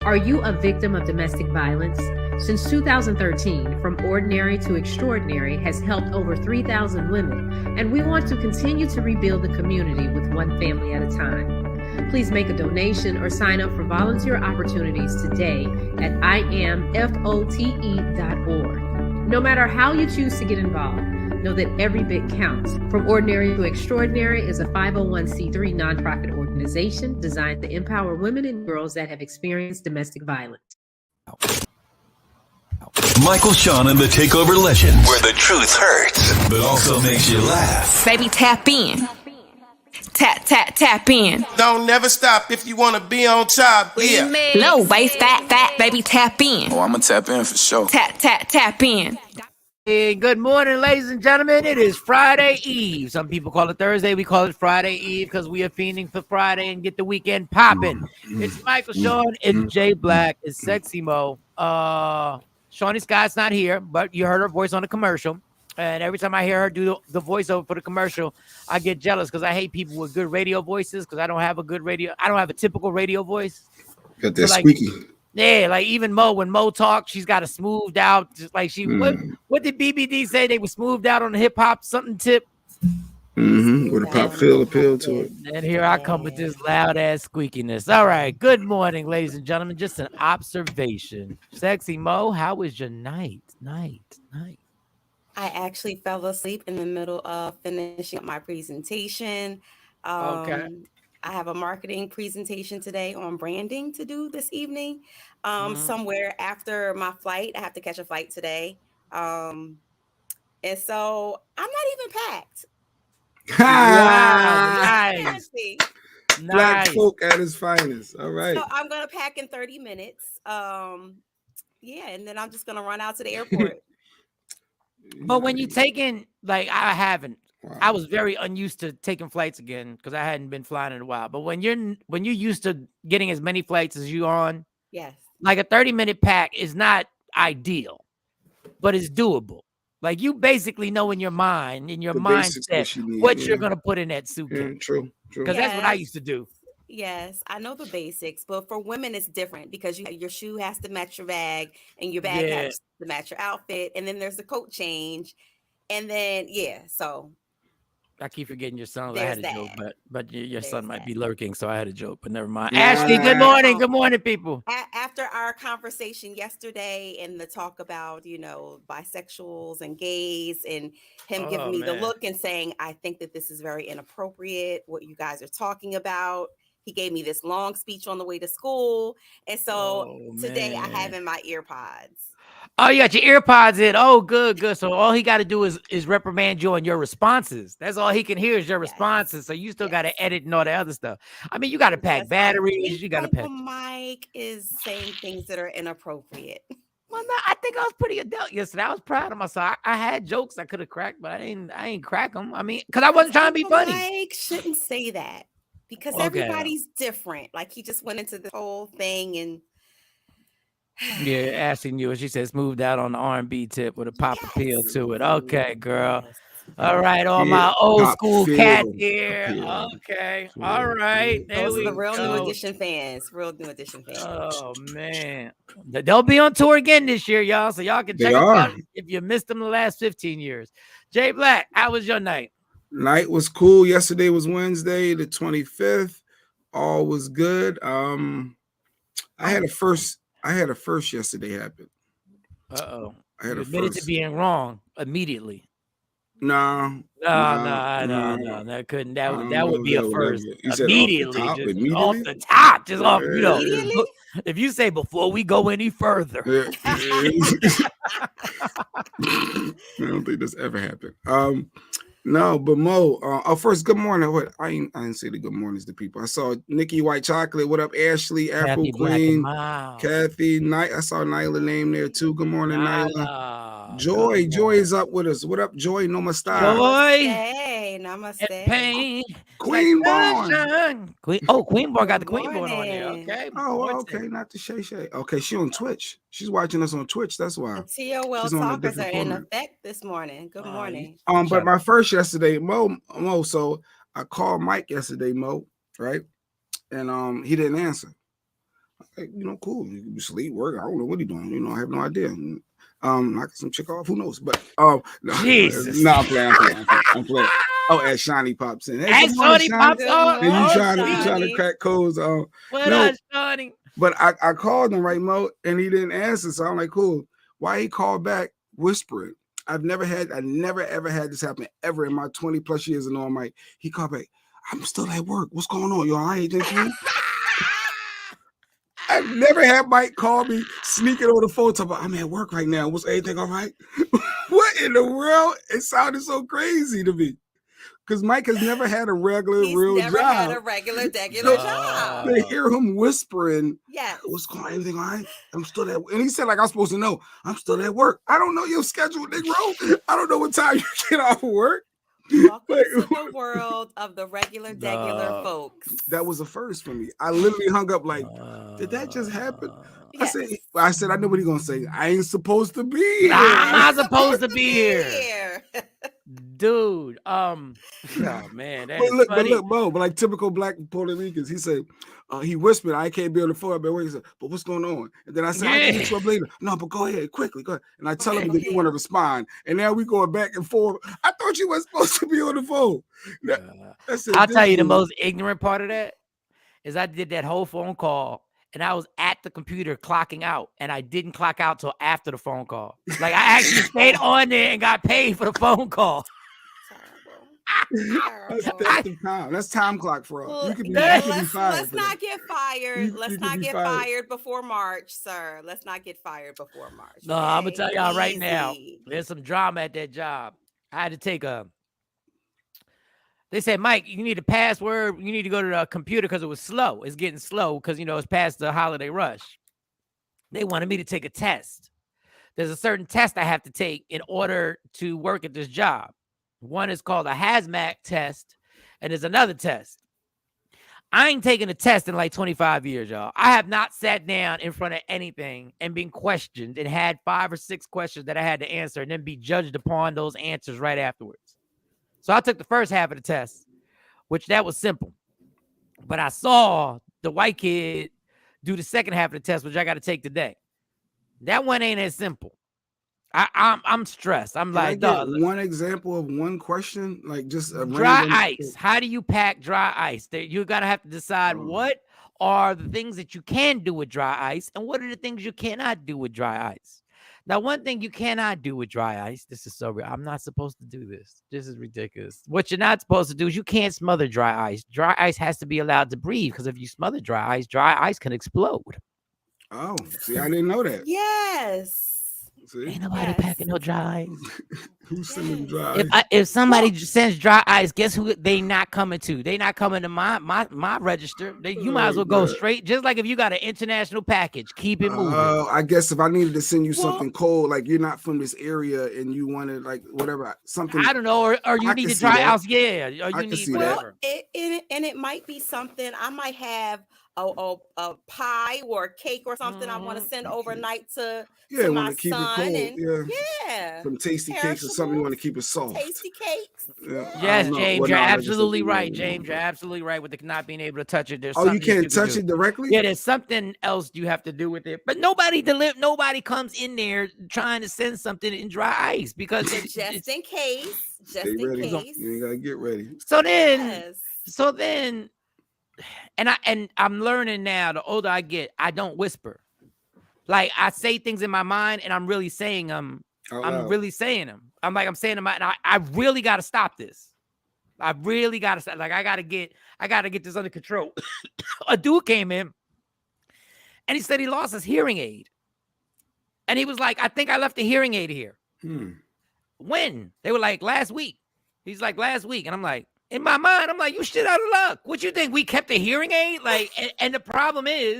Are you a victim of domestic violence? Since 2013, From Ordinary to Extraordinary has helped over 3,000 women, and we want to continue to rebuild the community with one family at a time. Please make a donation or sign up for volunteer opportunities today at IamFote.org. No matter how you choose to get involved, know that every bit counts. From Ordinary to Extraordinary is a 501c3 nonprofit organization designed to empower women and girls that have experienced domestic violence. Michael, Shawn, and the Takeover Legends, where the truth hurts, but also makes you laugh. Baby, tap in. Tap, tap, tap in. Don't never stop if you want to be on top. Yeah. Low waist, fat, fat, baby, tap in. Oh, I'm going to tap in for sure. Tap, tap, tap in. Hey, good morning, ladies and gentlemen. It is Friday Eve. Some people call it Thursday. We call it Friday Eve because we are fiending for Friday and get the weekend popping. It's Michael, Shawn, it's Jay Black, it's Sexy Mo. Shawnee Scott's not here, but you heard her voice on the commercial. And every time I hear her do the voiceover for the commercial, I get jealous because I hate people with good radio voices because I don't have a good radio. I don't have a typical radio voice. Got that squeaky. Yeah, like even Mo, when Mo talks, she's got a smoothed out, just like she. What did BBD say? They were smoothed out on the hip hop something tip. With a pop feel appeal to it. And here I come with this loud ass squeakiness. All right, good morning, ladies and gentlemen. Just an observation. Sexy Mo, how was your night? Night. I actually fell asleep in the middle of finishing up my presentation. Okay. I have a marketing presentation today on branding to do this evening. Somewhere after my flight, I have to catch a flight today. And so I'm not even packed. Wow, nice. Black folk at his finest. All right. So I'm going to pack in 30 minutes. And then I'm just going to run out to the airport. But when you taking, like, I haven't. Wow. I was very unused to taking flights again because I hadn't been flying in a while. But when you're used to getting as many flights as you're on, yes, like a 30-minute pack is not ideal, but it's doable. Like you basically know in your mind, mindset, what you're gonna put in that suitcase. Yeah, true. Because that's what I used to do. Yes, I know the basics, but for women it's different because your shoe has to match your bag, and your bag has to match your outfit, and then there's the coat change, and then so. I keep forgetting your son. I had a joke, but your son might be lurking, so I had a joke, but never mind. Yeah. Ashley, good morning. Good morning, people. After our conversation yesterday and the talk about, bisexuals and gays and him giving me the look and saying, I think that this is very inappropriate, what you guys are talking about. He gave me this long speech on the way to school. And so today I have in my ear pods. Oh, you got your ear pods in. Oh, good. So all he got to do is reprimand you on your responses. That's all he can hear is your responses. So you still got to edit and all the other stuff. I mean, you got to pack batteries. You got to pack. Mike is saying things that are inappropriate. Well, no, I think I was pretty adult yesterday. I was proud of myself. I had jokes I could have cracked, but I ain't crack them. I mean, because I wasn't trying to be funny. Mike shouldn't say that because everybody's different. Like he just went into the whole thing and. Yeah, asking you, she says, moved out on the R&B tip with a pop appeal to it. Okay, girl. All right, all my old school cats here. Okay, all right. Those are the real New Edition fans. Oh, man. They'll be on tour again this year, y'all, so y'all can check them out if you missed them the last 15 years. Jay Black, how was your night? Night was cool. Yesterday was Wednesday, the 25th. All was good. I had a first yesterday happen. Uh-oh. I had you admitted to being wrong immediately. No. That couldn't. That would be a first. Immediately, off the top, if you say before we go any further. I don't think this ever happened. No, but Mo, first, good morning. What I didn't say the good mornings to people. I saw Nikki White Chocolate. What up, Ashley, Apple Queen, Kathy, Night. I saw Nyla name there too. Good morning, Nyla. Joy is up with us. What up, Joy? Namaste. Joy. Hey, namaste. Pain. Queenborn. Queenborn got the Queenborn on there. Okay. Oh, okay. Not the Shay. Okay, she on Twitch. She's watching us on Twitch. That's why. TOL talkers are in effect this morning. Good morning. But my first yesterday, Mo. So I called Mike yesterday, Mo, right? And he didn't answer. like, cool. You sleep, work. I don't know what he's doing. I have no idea. Knocking some chick off. Who knows? But no, Jesus. No, I'm playing. Oh, as Shawnee pops in. Hey, As Shawnee pops on. And you trying to crack codes. What up, Shawnee? But I called him, right, Mo, and he didn't answer. So I'm like, cool. Why he called back whispering? I never ever had this happen ever in my 20 plus years of knowing Mike. He called back. I'm still at work. What's going on? Yo, I ain't thinking. I've never had Mike call me sneaking on the phone talking about, I'm at work right now. Was everything all right? What in the world? It sounded so crazy to me. Because Mike has never had a regular, real job. He's never had a regular, job. To hear him whispering, yes. What's going on? Everything all right? I'm still at work. And he said, like, I'm supposed to know. I'm still at work. I don't know your schedule, Negro. I don't know what time you get off of work. Welcome to the world of the regular folks. That was a first for me. I literally hung up like, did that just happen? Yes. I said, I know what he's gonna say. I ain't supposed to be here. I'm not supposed to be here. Dude. Oh man. But look, Bo, but like typical black Puerto Ricans, he said, he whispered, I can't be on the phone. I've been waiting. He said, but what's going on? And then I said, I can get you up later. No, but go ahead, quickly, go ahead. And I tell him that you want to respond. And now we going back and forth. I thought you weren't supposed to be on the phone. I'll tell you the most ignorant part of that is I did that whole phone call and I was at the computer clocking out and I didn't clock out till after the phone call. Like I actually stayed on there and got paid for the phone call. That's time clock for us. Well, let's not get fired. Let's not get fired before March, sir. Let's not get fired before March. No, I'm gonna tell y'all right now. There's some drama at that job. I had to take they said, Mike, you need a password. You need to go to the computer because it was slow. It's getting slow because it's past the holiday rush. They wanted me to take a test. There's a certain test I have to take in order to work at this job. One is called a hazmat test, and there's another test. I ain't taken a test in like 25 years, y'all. I have not sat down in front of anything and been questioned and had 5 or 6 questions that I had to answer and then be judged upon those answers right afterwards. So I took the first half of the test, which that was simple. But I saw the white kid do the second half of the test, which I got to take today. That one ain't as simple. I'm stressed. I'm like, dog. One example of one question, like just a dry ice. How do you pack dry ice? You gotta have to decide what are the things that you can do with dry ice and what are the things you cannot do with dry ice. Now, one thing you cannot do with dry ice. This is so real. I'm not supposed to do this. This is ridiculous. What you're not supposed to do is you can't smother dry ice. Dry ice has to be allowed to breathe because if you smother dry ice can explode. Oh, see, I didn't know that. Yes. See? Ain't nobody packing no dry ice. Who's sending dry ice? If somebody sends dry ice, guess who they not coming to? They not coming to my register. You might as well go straight. Just like if you got an international package, keep it moving. I guess if I needed to send you something cold, like you're not from this area and you wanted like whatever something. I don't know, or you need to dry ice, yeah. Or you need whatever. It might be something I might have. A pie or a cake or something I want to send overnight to my keep son. It cold. And some tasty cakes or something you want to keep it soft. Tasty cakes. Yes, James, you're absolutely right. James, you're absolutely right with the not being able to touch it. There's you can't touch it directly? Yeah, there's something else you have to do with it. But nobody comes in there trying to send something in dry ice because just in case. You ain't gotta get ready. So then. And I'm learning now, the older I get, I don't whisper. Like I say things in my mind and I'm really saying them. I'm really saying them. I'm saying them. And I really got to stop this. I really got to stop. Like I got to get this under control. A dude came in and he said he lost his hearing aid. And he was like, I think I left the hearing aid here. When? They were like, last week. He's like, last week. And I'm like, in my mind, I'm like, you shit out of luck. What you think? We kept the hearing aid? Like, and the problem is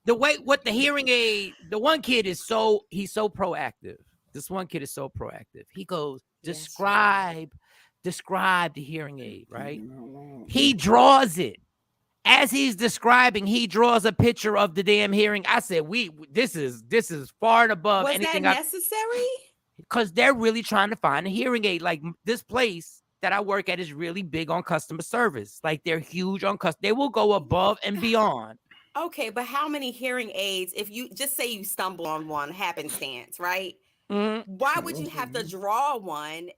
the hearing aid, the one kid is he's so proactive. This one kid is so proactive. He goes, describe the hearing aid, right? He draws it. As he's describing, he draws a picture of the damn hearing. I said, this is far and above anything. Was that necessary? Because they're really trying to find a hearing aid. Like this place that I work at is really big on customer service. Like they're huge on customer. They will go above and beyond Okay, but how many hearing aids, if you just say you stumble on one happenstance, right? Why would you have to draw one?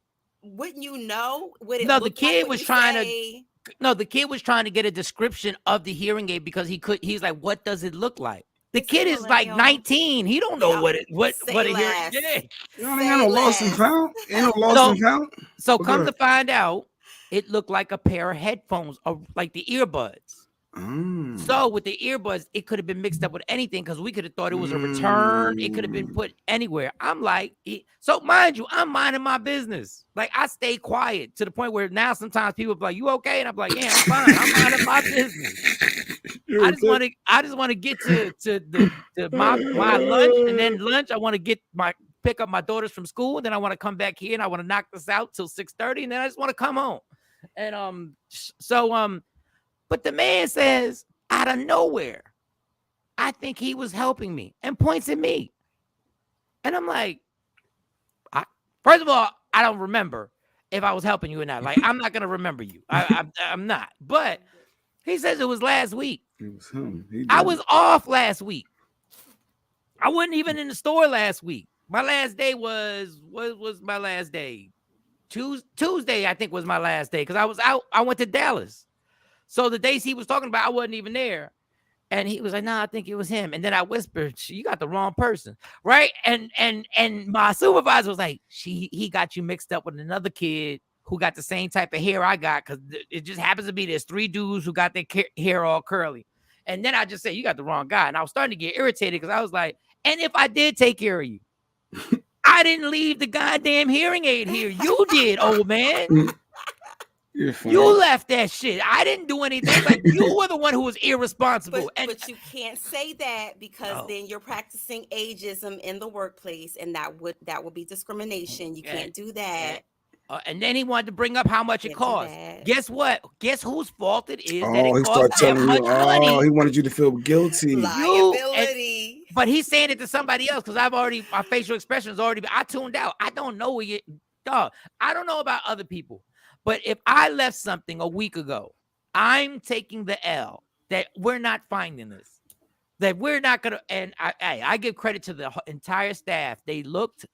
Wouldn't you know? Would it No, the look like kid what was you trying say? the kid was trying to get a description of the hearing aid because he's like, what does it look like? The Is he kid is like millennial? 19. He don't know what Say a hearing less. aid. You don't ain't got no lost and found. Ain't no lost and found. So come to find out, it looked like a pair of headphones, like the earbuds. So with the earbuds, it could have been mixed up with anything because we could have thought it was a return. It could have been put anywhere. I'm like, so mind you, I'm minding my business. Like I stay quiet to the point where now sometimes people be like, "You okay?" And I'm like, "Yeah, I'm fine. I'm minding my business." I just want to get to my lunch, and then lunch. I want to pick up my daughters from school, and then I want to come back here and I want to knock this out till 6:30, and then I just want to come home. And but the man says out of nowhere, I think he was helping me and points at me. And I'm like, first of all, I don't remember if I was helping you or not. Like, I'm not going to remember you. I'm not. But he says it was last week. It was him. I was off last week. I wasn't even in the store last week. My last day was my last day? Tuesday, I think, was my last day because I was out. I went to Dallas. So the days he was talking about, I wasn't even there. And he was like, "Nah, I think it was him." And then I whispered, "You got the wrong person." Right. And my supervisor was like, he got you mixed up with another kid who got the same type of hair I got. Cause it just happens to be there's 3 dudes who got their hair all curly. And then I just said, "You got the wrong guy." And I was starting to get irritated because I was like, and if I did take care of you, I didn't leave the goddamn hearing aid here. You did, old man. You left that shit. I didn't do anything. Like you were the one who was irresponsible. But you can't say that because then you're practicing ageism in the workplace, and that would be discrimination. You can't do that. And then he wanted to bring up how much it cost. Guess what? Guess whose fault it is that he it started cost that telling much you. money. He wanted you to feel guilty. Liability. But he's saying it to somebody else because my facial expression is already. I tuned out. I don't know it. Dog. I don't know about other people. But if I left something a week ago, I'm taking the L that we're not finding this. That we're not gonna, and I give credit to the entire staff. They looked.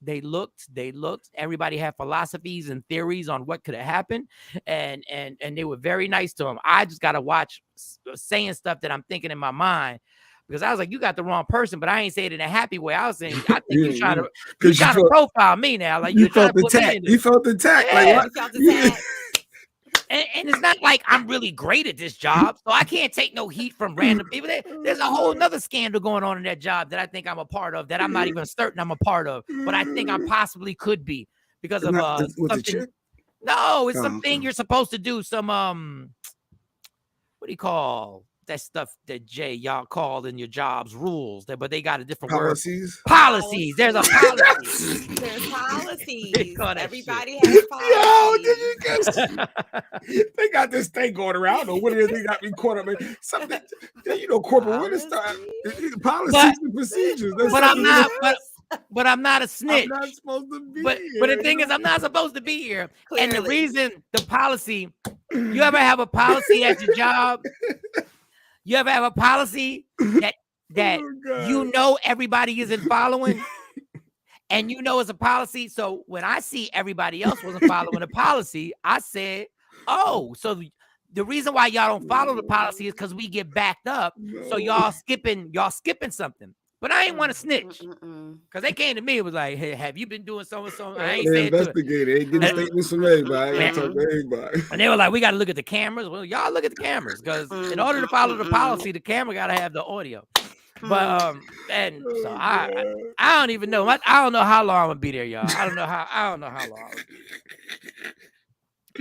Everybody had philosophies and theories on what could have happened, and they were very nice to him. I just gotta watch saying stuff that I'm thinking in my mind. Because I was like, you got the wrong person, but I ain't saying it in a happy way. I was saying, I think you're trying to profile me now. Like you felt the attack. You felt the attack. Yeah. Like what? You felt the attack. And it's not like I'm really great at this job, so I can't take no heat from random people. There's a whole nother scandal going on in that job that I think I'm a part of, that I'm not even certain I'm a part of, but I think I possibly could be because of something. No, it's something you're supposed to do. Some what do you call that stuff that y'all called in your jobs rules? But they got a different policies. Word. Policies. There's a policy. There's policies. Everybody shit. has policies. Yo, did you guess? They got this thing going around. I don't know what it is. They got me caught up in something. Corporate witness time. Policies and procedures. But I'm not. But I'm not a snitch. I'm not supposed to be but the thing is, I'm not supposed to be here. Clearly. And the reason, the policy, you ever have a policy at your job? You ever have a policy that you know everybody isn't following? And you know it's a policy. So when I see everybody else wasn't following the policy, I said, oh, so the reason why y'all don't follow the policy is because we get backed up. No. So y'all skipping something. But I ain't want to snitch because they came to me. It was like, "Hey, have you been doing so and so?" I ain't saying investigated. They getting statements from everybody. I talk to everybody. And they were like, "We got to look at the cameras." Well, y'all look at the cameras because in order to follow the policy, the camera got to have the audio. But and so I don't even know. I don't know how long I'm gonna be there, y'all. I don't know how long.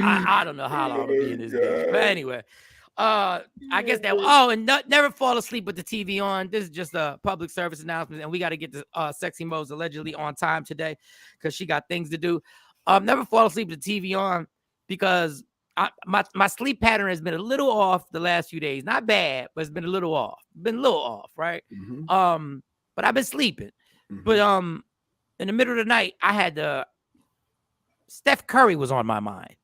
I don't know how long I'm gonna be in this bitch. But anyway. I guess that. Oh, and never fall asleep with the TV on. This is just a public service announcement, and we got to get the Sexy Mo's allegedly on time today because she got things to do. Never fall asleep with the TV on because my sleep pattern has been a little off the last few days. Not bad, but it's been a little off. Right. Mm-hmm. But I've been sleeping. Mm-hmm. But in the middle of the night, I had Steph Curry was on my mind.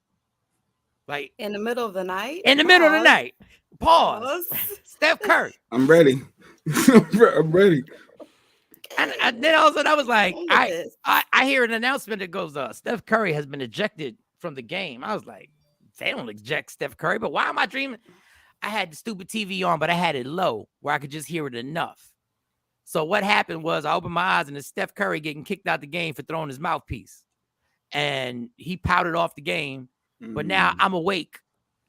Like in the middle of the night. In the middle of the night. Pause. Steph Curry. I'm ready. I'm ready. And then all of a sudden I was like, I hear an announcement that goes, Steph Curry has been ejected from the game. I was like, they don't eject Steph Curry, but why am I dreaming? I had the stupid TV on, but I had it low where I could just hear it enough. So what happened was I opened my eyes and it's Steph Curry getting kicked out the game for throwing his mouthpiece. And he pouted off the game. But now I'm awake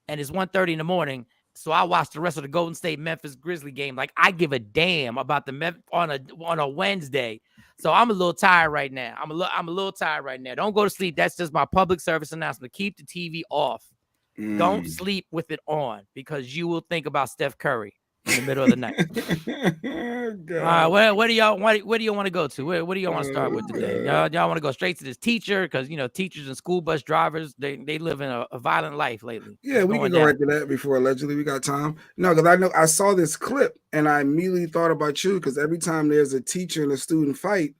and it's 1:30 in the morning. So I watched the rest of the Golden State Memphis Grizzly game. Like I give a damn about the on a Wednesday. So I'm a little tired right now. I'm a little tired right now. Don't go to sleep. That's just my public service announcement. Keep the TV off. Don't sleep with it on because you will think about Steph Curry in the middle of the night. All right, where do y'all want to go to? What do y'all want to start with today? Y'all want to go straight to this teacher because teachers and school bus drivers they live in a violent life lately. Yeah, we can go right to that before allegedly we got time. No, because I saw this clip and I immediately thought about you because every time there's a teacher and a student fight,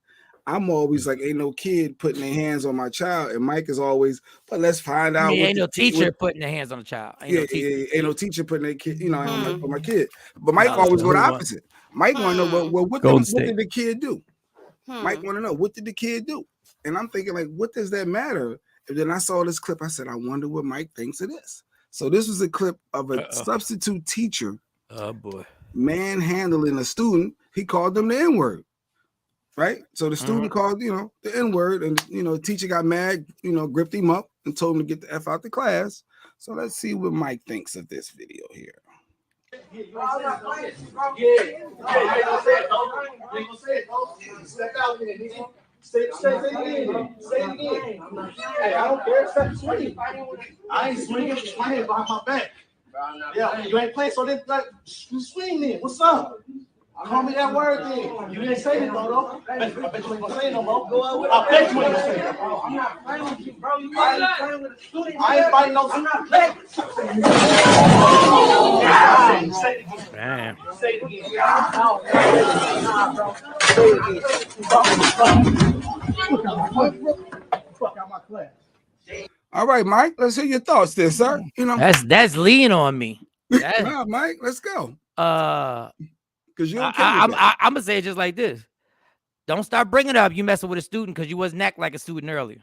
I'm always like, ain't no kid putting their hands on my child. And Mike is always, but let's find out. Ain't no teacher putting their hands on the child. Ain't no teacher putting their kid, on my kid. But Mike always go the opposite. Mike want to know, what did the kid do? Mike want to know, what did the kid do? And I'm thinking, like, what does that matter? And then I saw this clip. I said, I wonder what Mike thinks of this. So this was a clip of a substitute teacher. Oh, boy. Manhandling a student. He called them the N-word. Right, so the student called, the N-word, and the teacher got mad, gripped him up and told him to get the F out the class. So let's see what Mike thinks of this video here. Say it again. Hey, I don't care. Stop swinging. I ain't swinging. My head behind my back. Yeah, you ain't playing, so then you swing then. What's up? Call me that word then. You didn't say it though. I bet you ain't gonna say it no more. I bet you ain't gonna say it. I'm not playing with you, bro. You ain't playing with a student. I ain't fighting no. I'm not playing. Say it again. Damn. Say it again. Nah, bro. Say it again. Fuck out my class. All right, Mike. Let's hear your thoughts there, sir. That's lean on me. Nah, Mike. Let's go. Because you I'm gonna say it just like this. Don't start bringing it up. You messing with a student because you wasn't acting like a student earlier.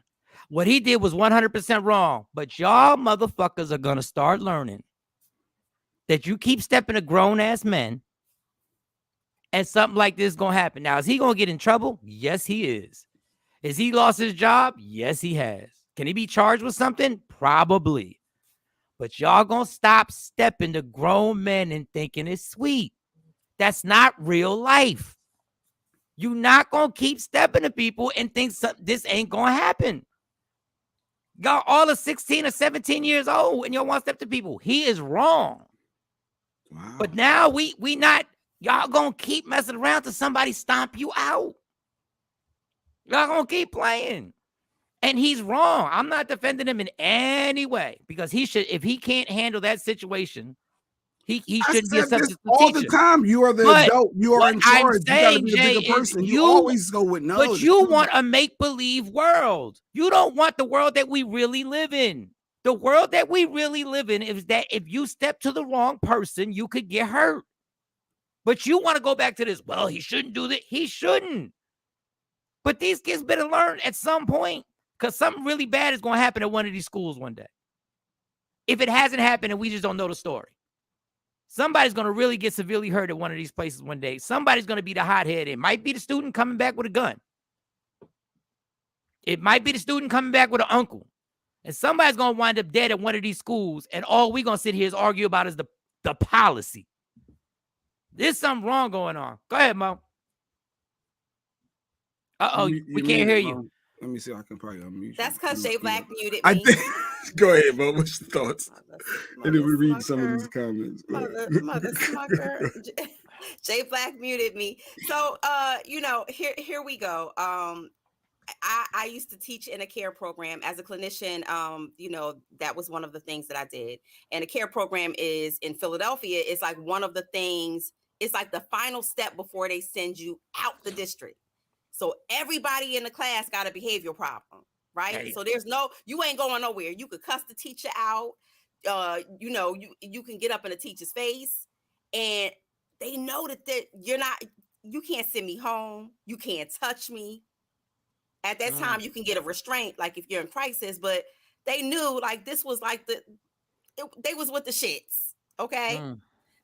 What he did was 100% wrong. But y'all motherfuckers are gonna start learning that you keep stepping to grown-ass men and something like this is gonna happen. Now, is he gonna get in trouble? Yes, he is. Has he lost his job? Yes, he has. Can he be charged with something? Probably. But y'all gonna stop stepping to grown men and thinking it's sweet. That's not real life. You're not going to keep stepping to people and think this ain't going to happen. Y'all all are 16 or 17 years old and y'all want to step to people. He is wrong. Wow. But now we not, y'all going to keep messing around till somebody stomp you out. Y'all going to keep playing. And he's wrong. I'm not defending him in any way because he should, if he can't handle that situation, He shouldn't be a substitute all teacher. The time. You are the adult. You are in charge. You got to be the bigger person. You always go with no. But you want a make-believe world. You don't want the world that we really live in. The world that we really live in is that if you step to the wrong person, you could get hurt. But you want to go back to this. Well, he shouldn't do that. He shouldn't. But these kids better learn at some point because something really bad is going to happen at one of these schools one day. If it hasn't happened and we just don't know the story. Somebody's going to really get severely hurt at one of these places one day. Somebody's going to be the hothead. It might be the student coming back with a gun. It might be the student coming back with an uncle. And somebody's going to wind up dead at one of these schools. And all we're going to sit here is argue about is the policy. There's something wrong going on. Go ahead, Mo. Uh-oh, we can't hear you. Let me see. I can probably unmute you. That's because Jay Black muted me. Go ahead, Mo. What's your thoughts? And then we read some of these comments. Mother Smucker. Jay Black muted me. So, here we go. I used to teach in a care program as a clinician. That was one of the things that I did. And a care program is in Philadelphia. It's like one of the things. It's like the final step before they send you out the district. So everybody in the class got a behavioral problem, right? So you ain't going nowhere. You could cuss the teacher out. you know, you can get up in a teacher's face, and they know that you can't send me home, you can't touch me. At that time, you can get a restraint, like if you're in crisis, but they knew like this was like they was with the shits. Okay.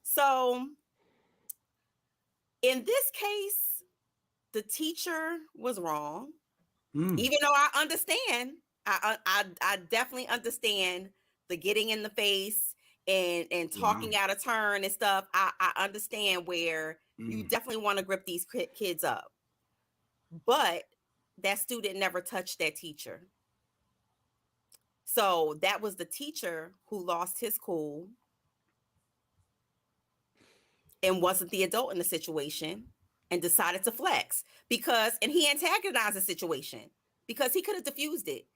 So in this case, the teacher was wrong. Even though I understand, I definitely understand the getting in the face and talking out of turn and stuff. I understand where you definitely want to grip these kids up. But that student never touched that teacher. So that was the teacher who lost his cool and wasn't the adult in the situation and decided to flex and he antagonized the situation because he could have diffused it.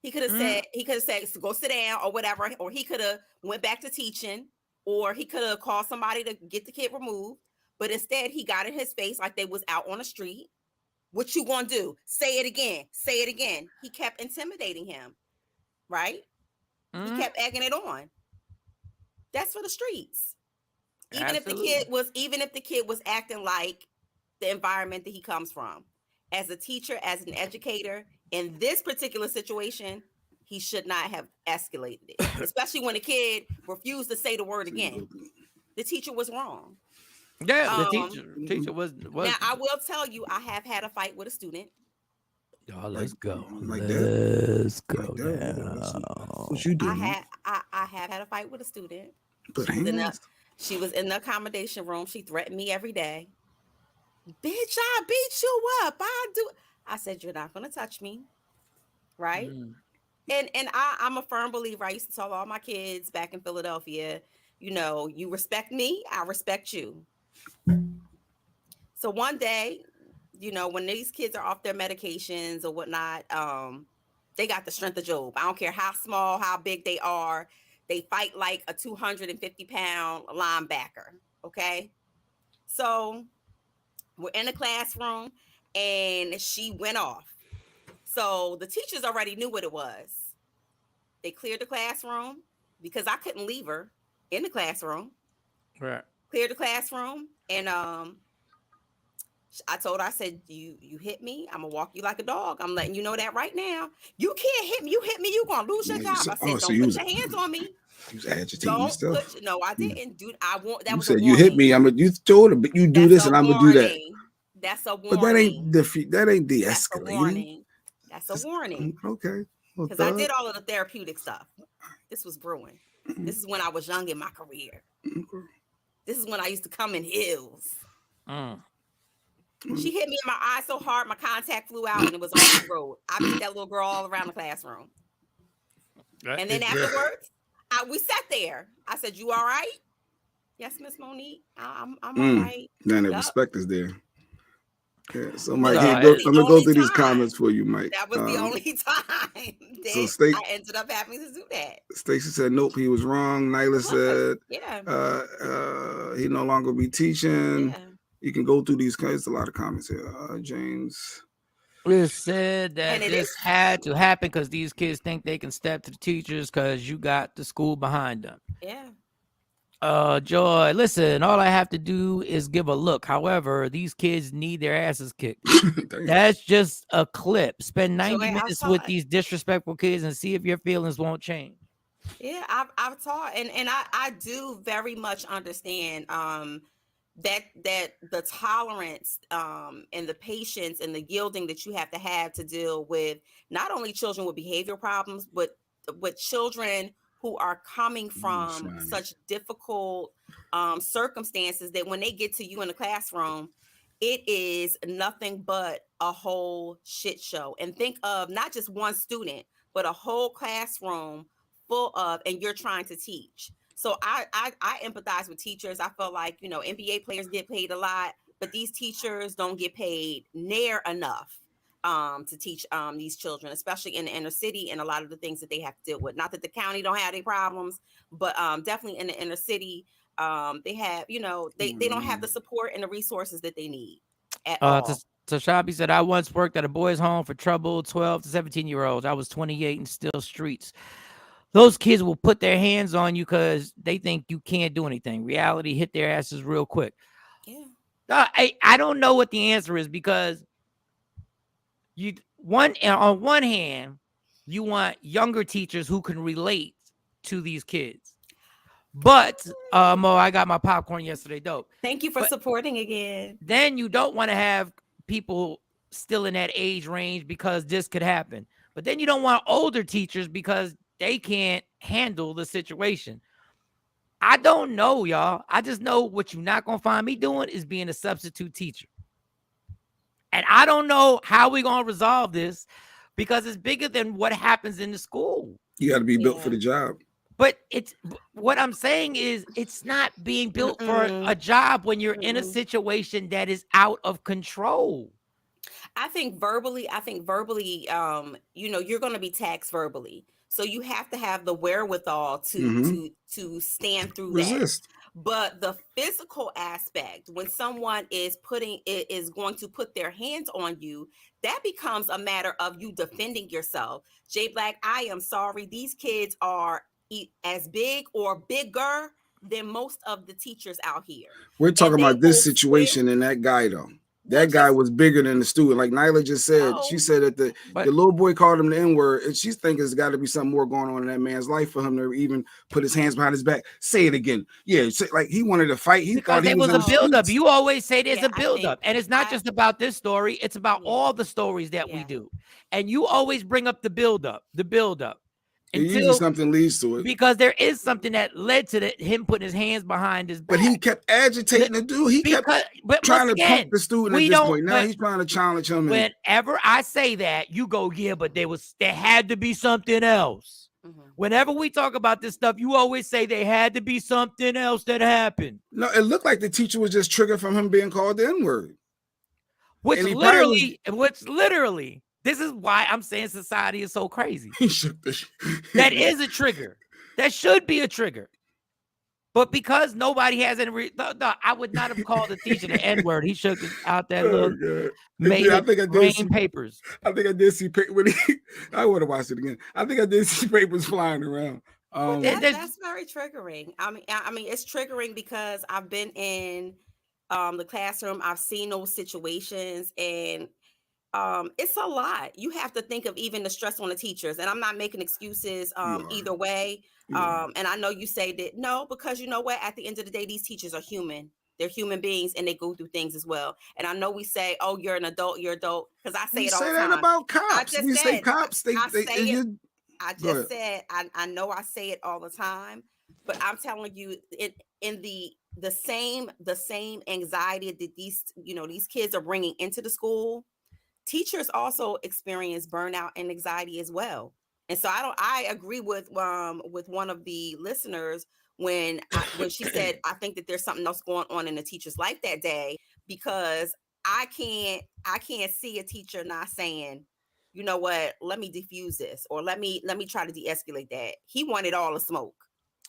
He could have said, go sit down or whatever, or he could have went back to teaching, or he could have called somebody to get the kid removed. But instead, he got in his face like they was out on the street. What you gonna do? Say it again. Say it again. He kept intimidating him, right? He kept egging it on. That's for the streets. Even if the kid was acting like the environment that he comes from. As a teacher, as an educator, in this particular situation, he should not have escalated it, especially when the kid refused to say the word again. The teacher was wrong. Yeah, the teacher was. Now, I will tell you, I have had a fight with a student. Oh, let's go. Let's go. What you doing? I have had a fight with a student. She was in the accommodation room. She threatened me every day. Bitch, I beat you up. I said, you're not going to touch me. Right? And I'm a firm believer. I used to tell all my kids back in Philadelphia, you know, you respect me, I respect you. So one day, you know, when these kids are off their medications or whatnot, they got the strength of Job. I don't care how small, how big they are. They fight like a 250-pound linebacker. Okay. So we're in the classroom and she went off. So the teachers already knew what it was. They cleared the classroom because I couldn't leave her in the classroom. Right. Cleared the classroom. And I told her, I said, you hit me, I'm gonna walk you like a dog. I'm letting you know that right now. You can't hit me. You hit me, you're gonna lose your job. I said, don't put your hands on me. You was agitating yourself. No, I didn't, dude. I won't. That you was said a you hit me. You told her, but you do this, and I'm gonna do that. That's a warning. But that ain't de-escalating. That's a warning. Okay. Because I did all of the therapeutic stuff. This was brewing. This is when I was young in my career. This is when I used to come in heels. She hit me in my eye so hard, my contact flew out, and it was off the road. I beat that little girl all around the classroom. And then afterwards, we sat there. I said, "You all right?" "Yes, Miss Monique. I'm all right." Then the respect is there. Yeah, so Mike, I'm gonna go through these comments for you, Mike. That was the only time that I ended up having to do that. Stacy said, "Nope, he was wrong." Nyla said, "Yeah, he no longer be teaching." Yeah. You can go through these. There's a lot of comments here. James. It said that this had to happen because these kids think they can step to the teachers because you got the school behind them. Yeah. Joy, listen, all I have to do is give a look. However, these kids need their asses kicked. That's just a clip. Spend 90 minutes with these disrespectful kids and see if your feelings won't change. Yeah, I've taught, and I do very much understand that the tolerance and the patience and the yielding that you have to deal with not only children with behavioral problems, but with children who are coming from such difficult circumstances that when they get to you in the classroom, it is nothing but a whole shit show. And think of not just one student, but a whole classroom full of, and you're trying to teach. So I empathize with teachers. I feel like, you know, NBA players get paid a lot, but these teachers don't get paid near enough to teach these children, especially in the inner city and a lot of the things that they have to deal with. Not that the county don't have any problems, but definitely in the inner city, they have, you know, they don't have the support and the resources that they need at all. Tashabi said, I once worked at a boys' home for troubled 12 to 17-year-olds. I was 28 and still streets. those kids will put their hands on you because they think you can't do anything. Reality hit their asses real quick. Yeah. I don't know what the answer is, because on one hand, you want younger teachers who can relate to these kids. But Mo, I got my popcorn yesterday. Dope. Thank you for supporting again. Then you don't want to have people still in that age range, because this could happen. But then you don't want older teachers because they can't handle the situation. I don't know, y'all. I just know what you're not going to find me doing is being a substitute teacher. And I don't know how we're going to resolve this, because it's bigger than what happens in the school. You got to be built for the job. But what I'm saying is, it's not being built for a job when you're in a situation that is out of control. I think verbally, you're going to be taxed verbally. So you have to have the wherewithal to stand through that. But the physical aspect, when someone is going to put their hands on you, that becomes a matter of you defending yourself. J Black, I am sorry. These kids are as big or bigger than most of the teachers out here. We're talking about this situation and that guy, though. That guy was bigger than the student. Like Nyla just said, she said that the little boy called him the N-word, and she's thinking there's got to be something more going on in that man's life for him to even put his hands behind his back. Say it again. Yeah, like he wanted to fight. He thought he was a buildup. You always say there's a buildup, and it's not just about this story. It's about all the stories that we do, and you always bring up the buildup. Usually something leads to it, because there is something that led to him putting his hands behind his back. But he kept agitating the dude. He kept trying to pump the student at this point. Now he's trying to challenge him. Whenever I say that, you go, yeah, but there had to be something else. Whenever we talk about this stuff, you always say there had to be something else that happened. No, it looked like the teacher was just triggered from him being called the N-word. Which literally, this is why I'm saying society is so crazy. That is a trigger. That should be a trigger. But because nobody has any, I would not have called the teacher the N-word. He shook out that little green papers. I think I did see papers. I would have watched it again. I think I did see papers flying around. That's very triggering. I mean, it's triggering because I've been in the classroom. I've seen those situations, and it's a lot. You have to think of even the stress on the teachers, and I'm not making excuses either way. And I know you say that no, because you know what? At the end of the day, these teachers are human. They're human beings, and they go through things as well. And I know we say, "Oh, you're an adult. You're adult," because I say it all the time. You say that about cops. I just said, cops. I know I say it all the time, but I'm telling you, in the same anxiety that these kids are bringing into the school. Teachers also experience burnout and anxiety as well. And so I agree with one of the listeners when she said, I think that there's something else going on in the teacher's life that day, because I can't see a teacher not saying, you know what, let me diffuse this, or let me try to de-escalate that. He wanted all the smoke.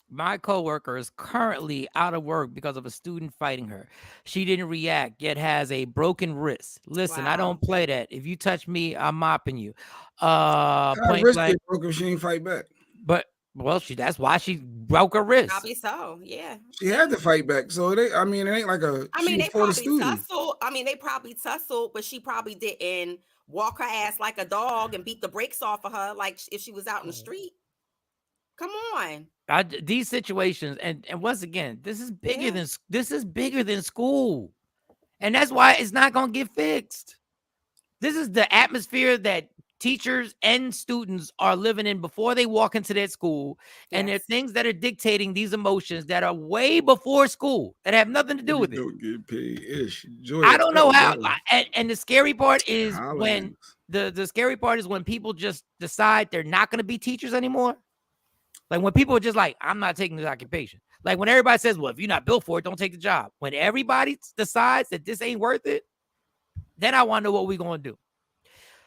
My coworker is currently out of work because of a student fighting her. She didn't react, yet has a broken wrist. Listen, wow. I don't play that. If you touch me, I'm mopping you. Point blank. Broken, she didn't fight back. But that's why she broke her wrist. Probably so, yeah. She had to fight back. So it ain't like a. They probably tussled. They probably tussled, but she probably didn't walk her ass like a dog and beat the brakes off of her like if she was out in the street. Come on. These situations, and once again, this is bigger than school, and that's why it's not gonna get fixed. This is the atmosphere that teachers and students are living in before they walk into that school, and there are things that are dictating these emotions that are way before school that have nothing to do with it. Don't get paid. I don't know how. And the scary part is when the scary part is when people just decide they're not going to be teachers anymore. Like when people are just like, I'm not taking this occupation. Like when everybody says, well, if you're not built for it, don't take the job. When everybody decides that this ain't worth it, then I want to know what we're going to do.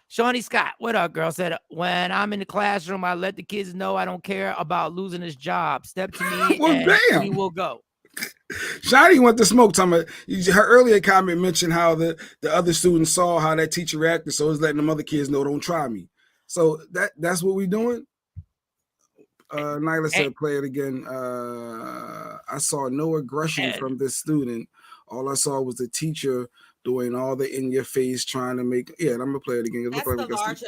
Shawnee Scott, what up, girl? Said, when I'm in the classroom, I let the kids know I don't care about losing his job. Step to me and he will go. Shawnee went to smoke. Her earlier comment mentioned how the other students saw how that teacher reacted, so it's letting them other kids know, don't try me. So that's what we're doing. Nyla said, play it again. I saw no aggression from this student. All I saw was the teacher doing all the in your face, trying to make. Yeah, and I'm gonna play it again.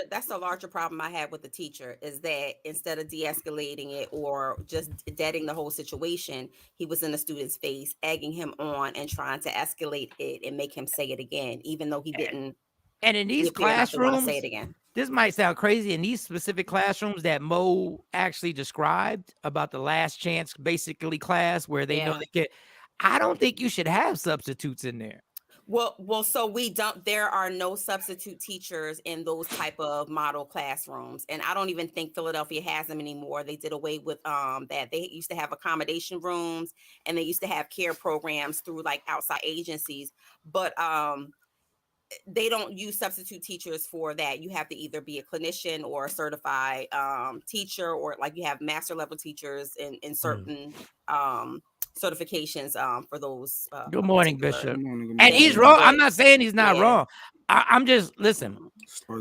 That's the larger problem I had with the teacher, is that instead of de-escalating it or just deading the whole situation, he was in the student's face, egging him on and trying to escalate it and make him say it again, even though he didn't. And in these classrooms, say it again. This might sound crazy. In these specific classrooms that Mo actually described about the last chance, basically class where they know they get, I don't think you should have substitutes in there. Well, so we don't. There are no substitute teachers in those type of model classrooms, and I don't even think Philadelphia has them anymore. They did away with that. They used to have accommodation rooms, and they used to have care programs through like outside agencies, but they don't use substitute teachers for that. You have to either be a clinician or a certified teacher, or like you have master level teachers in certain certifications for those. Good morning, Bishop. And he's wrong. I'm not saying he's not wrong. I'm just, listen,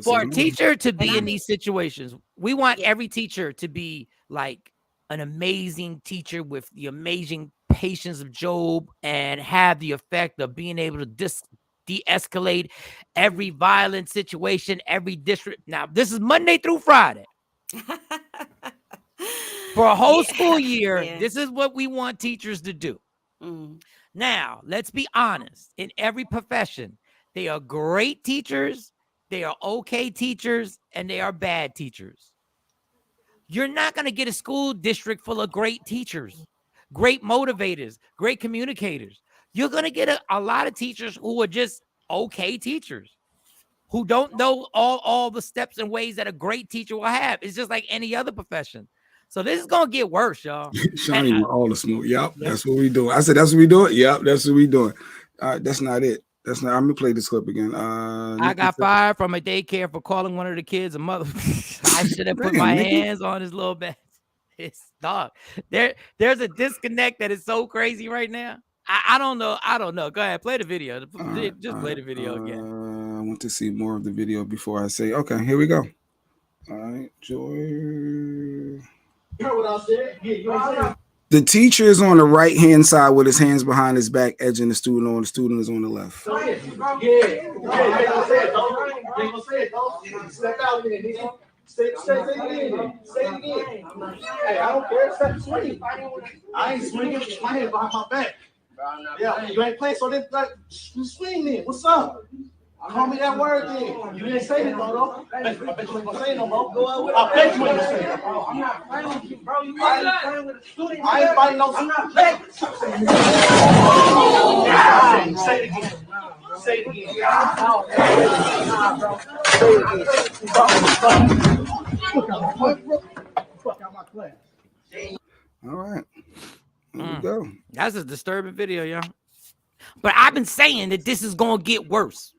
for a teacher to be in these situations, we want every teacher to be like an amazing teacher with the amazing patience of Job and have the effect of being able to de-escalate every violent situation, every district. Now, this is Monday through Friday. For a whole school year, this is what we want teachers to do. Now, let's be honest. In every profession, they are great teachers, they are okay teachers, and they are bad teachers. You're not going to get a school district full of great teachers, great motivators, great communicators. You're going to get a lot of teachers who are just okay teachers, who don't know all the steps and ways that a great teacher will have. It's just like any other profession. So this is going to get worse, y'all. Shawnee want all the smoke. Yep, that's what we doing. I said, that's what we doing? Yep, that's what we doing. That's not it. That's not. I'm going to play this clip again. I got fired from a daycare for calling one of the kids a mother. I should have put my hands on his little bed. It's dog. There's a disconnect that is so crazy right now. I don't know. Go ahead, play the video. Just play the video again. I want to see more of the video before I say, okay, here we go. All right, Joy. The teacher is on the right-hand side with his hands behind his back, edging the student on. The student is on the left. Step out in it. Say it again. Hey, I don't care. Step swing. I ain't swinging. My hands behind my back. Yeah, you ain't playing, so then you swing then. What's up? Call me that word then. You didn't say it though. I bet you ain't gonna say it no more. I bet you ain't gonna say it. I'm not playing with you, bro. You ain't playing with a student. I ain't fighting no. I'm not playing. Say it again. Say it again. Fuck out my class. All right. There we go. That's a disturbing video, y'all. But I've been saying that this is gonna get worse.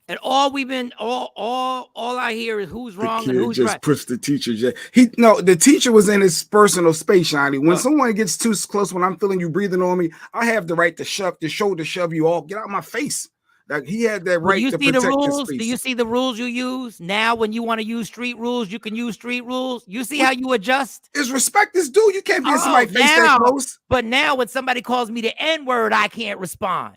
And all I hear is who's wrong and who's right. Pushed the teacher. The teacher was in his personal space, Shiny. When someone gets too close, when I'm feeling you breathing on me, I have the right to shoulder shove you all. Get out of my face. Like he had that right to protect his space. Do you see the rules you use? Now when you want to use street rules, you can use street rules. You see how you adjust? Is respect this dude. You can't be in somebody's face that close. But now when somebody calls me the N-word, I can't respond.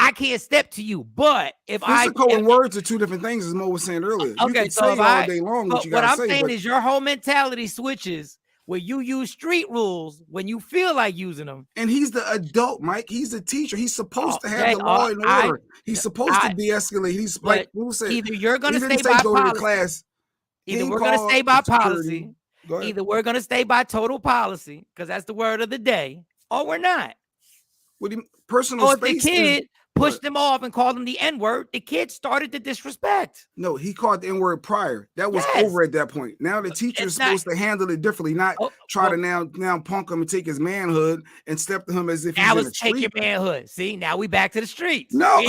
I can't step to you, but physical and words are two different things, as Mo was saying earlier. Okay, you can so say all day long what you gotta say. What I'm saying is your whole mentality switches where you use street rules when you feel like using them. And he's the adult, Mike. He's the teacher. He's supposed to have the law and order. He's supposed to de-escalate. He's like who said either you're gonna stay by policy. Either we're gonna stay by policy. Either we're gonna stay by total policy, because that's the word of the day, or we're not. What do you personal space? If the kid pushed him off and called him the N-word, the kid started to disrespect. No, he called the N-word prior. That was over at that point. Now the teacher is supposed to handle it differently, not try to now punk him and take his manhood and step to him as if he's in a street. Take your manhood. See, now we back to the streets. No,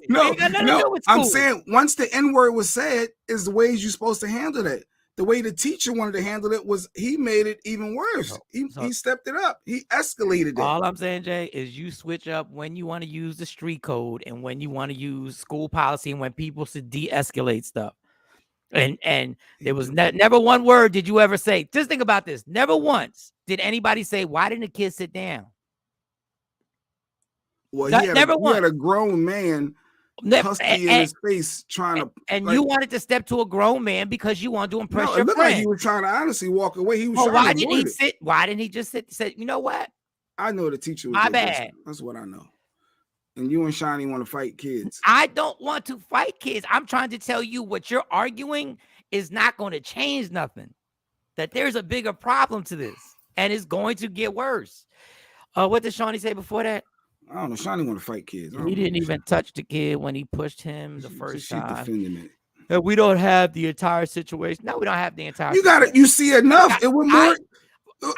no. I'm saying once the N-word was said, is the ways you're supposed to handle that. The way the teacher wanted to handle it was he made it even worse. He stepped it up. He escalated it. All I'm saying, Jay, is you switch up when you want to use the street code and when you want to use school policy and when people should de-escalate stuff. And there was never one word did you ever say. Just think about this. Never once did anybody say, why didn't the kid sit down? Well, Never he had once. a grown man husky in his face trying to. And you wanted to step to a grown man because you wanted to impress your it looked friend. like he was trying to honestly walk away. He was well, trying why to didn't avoid he it. sit? Why didn't he just sit? Said, you know what? I know the teacher was my there. bad. That's what I know. And you and Shiny want to fight kids. I don't want to fight kids. I'm trying to tell you what you're arguing is not going to change nothing. That there's a bigger problem to this, and it's going to get worse. What did Shawnee say before that? I don't know. Shiny want to fight kids. He didn't even touch the kid when he pushed him the first time. She's defending it. And we don't have the entire situation. No, we don't have the entire. You see enough. It was more.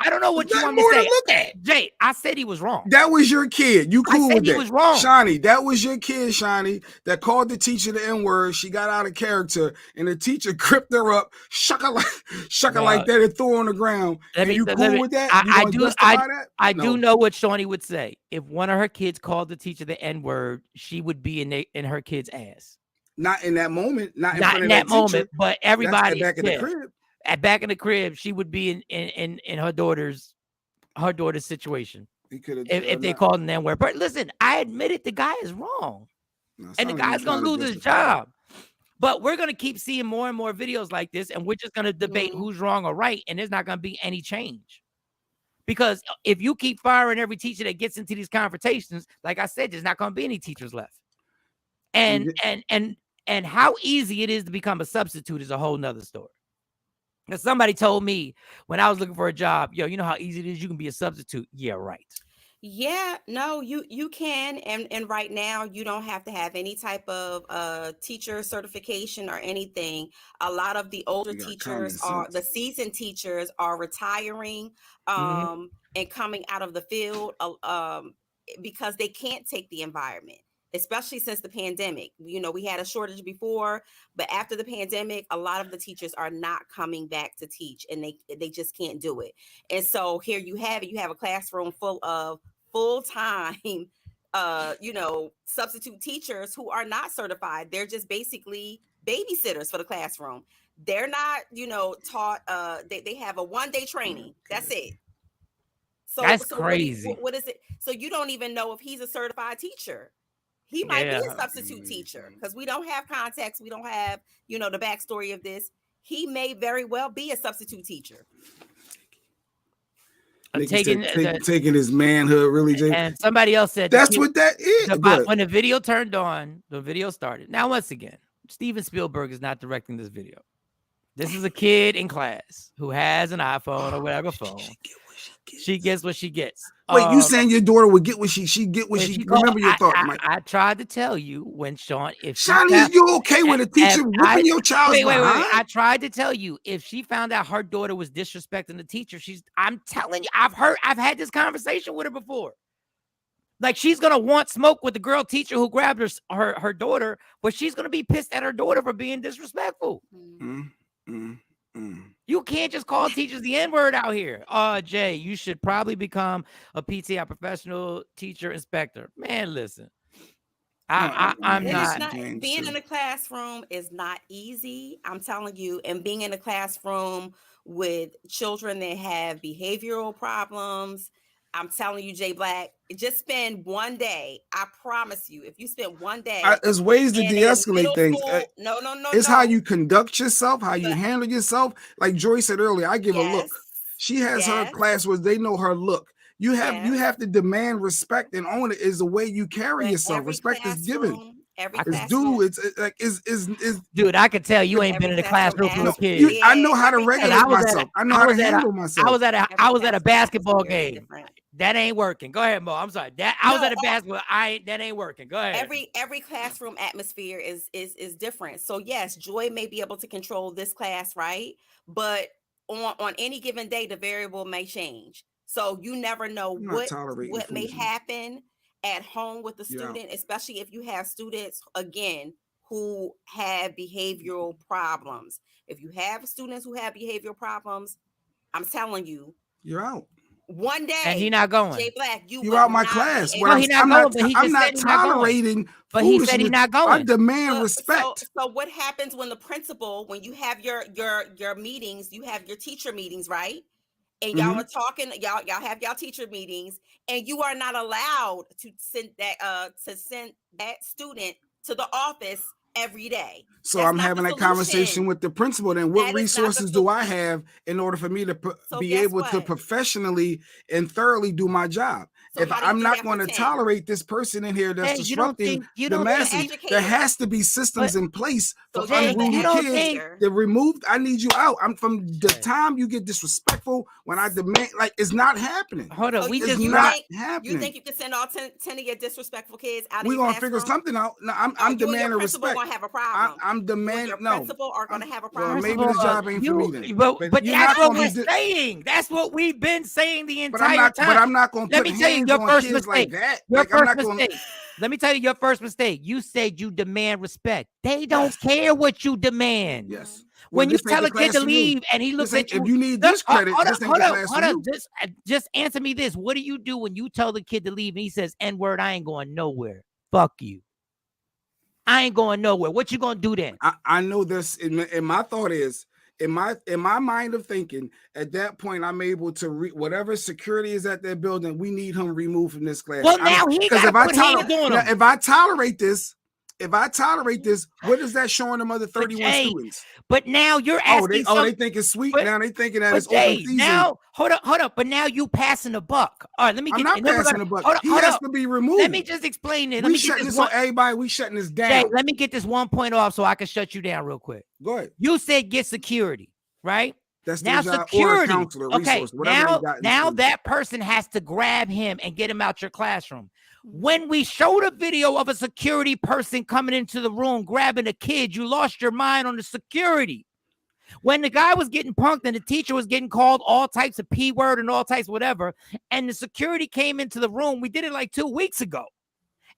I don't know what you want me to say. Look at. Jay, I said he was wrong. That was your kid. You cool with that? He was wrong. Shiny, that was your kid, Shiny, that called the teacher the N-word. She got out of character, and the teacher gripped her up, shook her like that, and threw her on the ground. You cool with that? I do know what Shawnee would say. If one of her kids called the teacher the N-word, she would be in her kid's ass. Not in that moment. Not in that moment, but everybody back in the crib. Back in the crib, she would be in her daughter's situation. If they called him that word. But listen, I admitted the guy is wrong. And the guy's gonna lose his job. But we're gonna keep seeing more and more videos like this, and we're just gonna debate who's wrong or right, and there's not gonna be any change. Because if you keep firing every teacher that gets into these confrontations, like I said, there's not gonna be any teachers left. And how easy it is to become a substitute is a whole nother story. Now, somebody told me when I was looking for a job, you know how easy it is? You can be a substitute. Yeah, right. Yeah, no, you can. And right now you don't have to have any type of teacher certification or anything. A lot of the older teachers the seasoned teachers are retiring and coming out of the field because they can't take the environment. Especially since the pandemic. You know, we had a shortage before, but after the pandemic, a lot of the teachers are not coming back to teach, and they just can't do it. And so here you have it. You have a classroom full of full-time, substitute teachers who are not certified. They're just basically babysitters for the classroom. They're not, taught. They have a one-day training. That's it. So that's crazy. What is it? So you don't even know if he's a certified teacher. He might be a substitute teacher because we don't have context. We don't have, the backstory of this. He may very well be a substitute teacher. Taking his manhood, really, Jay. And somebody else said that's what that is. When the video turned on, the video started. Now, once again, Steven Spielberg is not directing this video. This is a kid in class who has an iPhone or whatever phone. She gets what she gets. Wait, you saying your daughter would get what she get what she remember your thought, Mike. I tried to tell you when Shawn, Shiny, is you okay with a teacher whipping your child? Wait. I tried to tell you if she found out her daughter was disrespecting the teacher, I'm telling you, I've had this conversation with her before. Like she's gonna want smoke with the girl teacher who grabbed her daughter, but she's gonna be pissed at her daughter for being disrespectful. You can't just call teachers the N-word out here. Jay, you should probably become a PTI professional teacher inspector. Man, listen. I'm not being in a classroom is not easy. I'm telling you, and being in a classroom with children that have behavioral problems. I'm telling you, Jay Black, just spend one day. I promise you, if you spend one day, there's ways to de-escalate things. No. It's how you conduct yourself, how you handle yourself. Like Joy said earlier, I give a look. She has her class where they know her look. You have to demand respect and own it. Is the way you carry yourself. Respect is given. Dude, I could tell you ain't been in a classroom full of kids. I know how to regulate myself. I know how to handle myself. I was at a basketball game. That ain't working. Go ahead, Mo. I'm sorry. I was at a basketball. That ain't working. Go ahead. Every classroom atmosphere is different. So yes, Joy may be able to control this class, right? But on any given day, the variable may change. So you never know what may happen at home with the student, especially if you have students, again, who have behavioral problems. If you have students who have behavioral problems, I'm telling you, you're out. one day, and he not going. Jay Black, you out my class. No, he not going, but he just said he's not going. Tolerating. But he said he's not going. I demand respect. So what happens when the principal, when you have your meetings, you have your teacher meetings, right? And y'all are talking, y'all have y'all teacher meetings, and you are not allowed to send that student to the office every day. So I'm having a conversation with the principal. Then what resources do I have in order for me to be able to professionally and thoroughly do my job? So if I'm not going to tolerate this person in here that's disrupting the masses, there has to be systems in place for unruly kids to remove. I need you out. I'm from the time you get disrespectful when I demand, like, it's not happening. Hold on, it's not happening. You think you can send all 10 of your disrespectful kids out? We're gonna figure something out. No, I'm demanding respect. Gonna have a problem. I'm demanding. Your principal are going to have a problem. Well, maybe the job ain't for me then. But that's what we're saying. That's what we've been saying the entire time. But I'm not going to put hands on kids like that. Your first mistake. Let me tell you your first mistake. You said you demand respect. They don't care what you demand. Yes. When you tell a kid to leave and he looks at you, if you need this credit, hold on. Just answer me this. What do you do when you tell the kid to leave and he says, N-word, I ain't going nowhere. Fuck you. I ain't going nowhere. What you gonna do then? I know this. And my thought is, in my mind of thinking, at that point, I'm able to whatever security is at that building. We need him removed from this class. Well, now he got to put hands on him. If I tolerate this, what is that showing them other 31 students? But now you're asking. They think it's sweet. Now they thinking that it's open season. Now, hold up. But now you passing the buck. All right, let me get. I'm not passing the buck. He has to be removed. Let me just explain it. We shutting this on everybody. We shutting this down. Jay, let me get this 1 point off so I can shut you down real quick. Go ahead. You said get security, right? That's now security. Okay, now that person has to grab him and get him out your classroom. When we showed a video of a security person coming into the room grabbing a kid, you lost your mind on the security. When the guy was getting punked and the teacher was getting called all types of P word and all types of whatever, and the security came into the room, we did it like 2 weeks ago,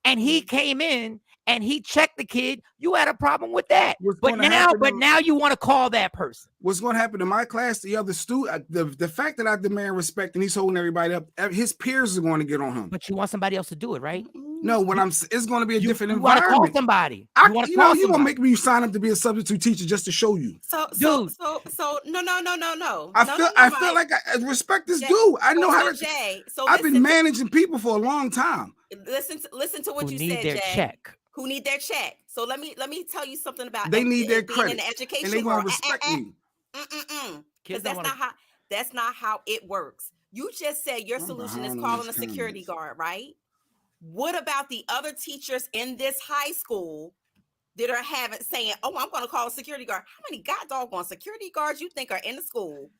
and he came in and he checked the kid, you had a problem with that. But now you want to call that person. What's going to happen in my class? The other student, the fact that I demand respect and he's holding everybody up, his peers are going to get on him. But you want somebody else to do it, right? No, it's going to be a different environment. You want to call somebody. You going to make me sign up to be a substitute teacher just to show you. So no. I feel like respect is due. I know how to. Jay, I've been managing people for a long time. Listen to what you said, Jay. Check. Who need their check. So let me tell you something about they need their being credit in the education and they gonna respect me. Because that's not how it works. You just said your solution is calling a security guard, right? What about the other teachers in this high school that are saying, "Oh, I'm going to call a security guard"? How many doggone security guards you think are in the school?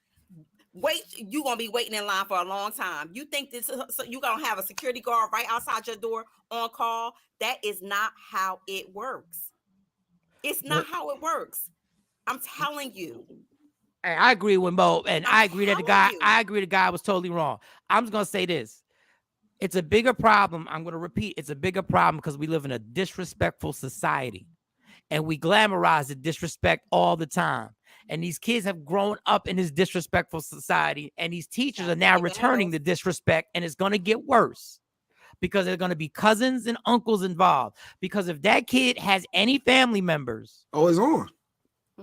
You're going to be waiting in line for a long time. You think you're going to have a security guard right outside your door on call? That is not how it works. It's not how it works. I'm telling you. Hey, I agree with Mo, and I agree that the guy was totally wrong. I'm just going to say this. It's a bigger problem. I'm going to repeat. It's a bigger problem because we live in a disrespectful society, and we glamorize the disrespect all the time. And these kids have grown up in this disrespectful society, and these teachers are now returning the disrespect, and it's going to get worse because there's going to be cousins and uncles involved. Because if that kid has any family members, it's on.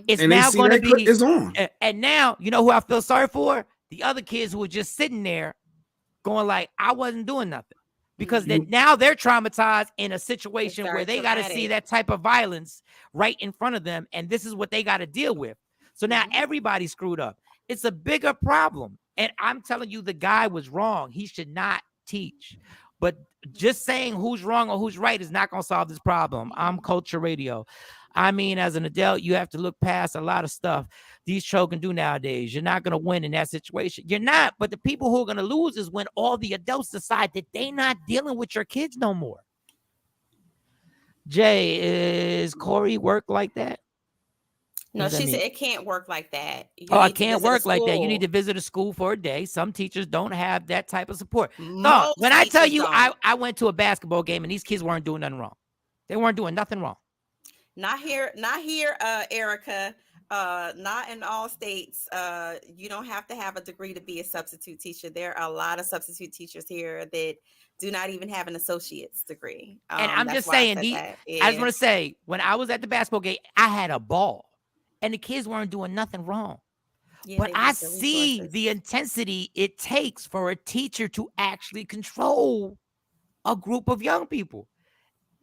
It's now going to be it's on. And now, you know who I feel sorry for? The other kids who are just sitting there going like, I wasn't doing nothing. Because now they're traumatized in a situation where they got to see that type of violence right in front of them. And this is what they got to deal with. So now everybody's screwed up. It's a bigger problem. And I'm telling you, the guy was wrong. He should not teach. But just saying who's wrong or who's right is not going to solve this problem. I'm Culture Radio. I mean, as an adult, you have to look past a lot of stuff these children do nowadays. You're not going to win in that situation. You're not. But the people who are going to lose is when all the adults decide that they're not dealing with your kids no more. Jay, is Corey work like that? No, she said it can't work like that. It can't work like that. You need to visit a school for a day. Some teachers don't have that type of support. No, when I tell you, I went to a basketball game and these kids weren't doing nothing wrong. They weren't doing nothing wrong. Not here, Erica. Not in all states. You don't have to have a degree to be a substitute teacher. There are a lot of substitute teachers here that do not even have an associate's degree. And I'm that's just why I saying, said that. I just want to say, when I was at the basketball game, I had a ball, and the kids weren't doing nothing wrong. Yeah, but they I need the see resources. the intensity it takes for a teacher to actually control a group of young people.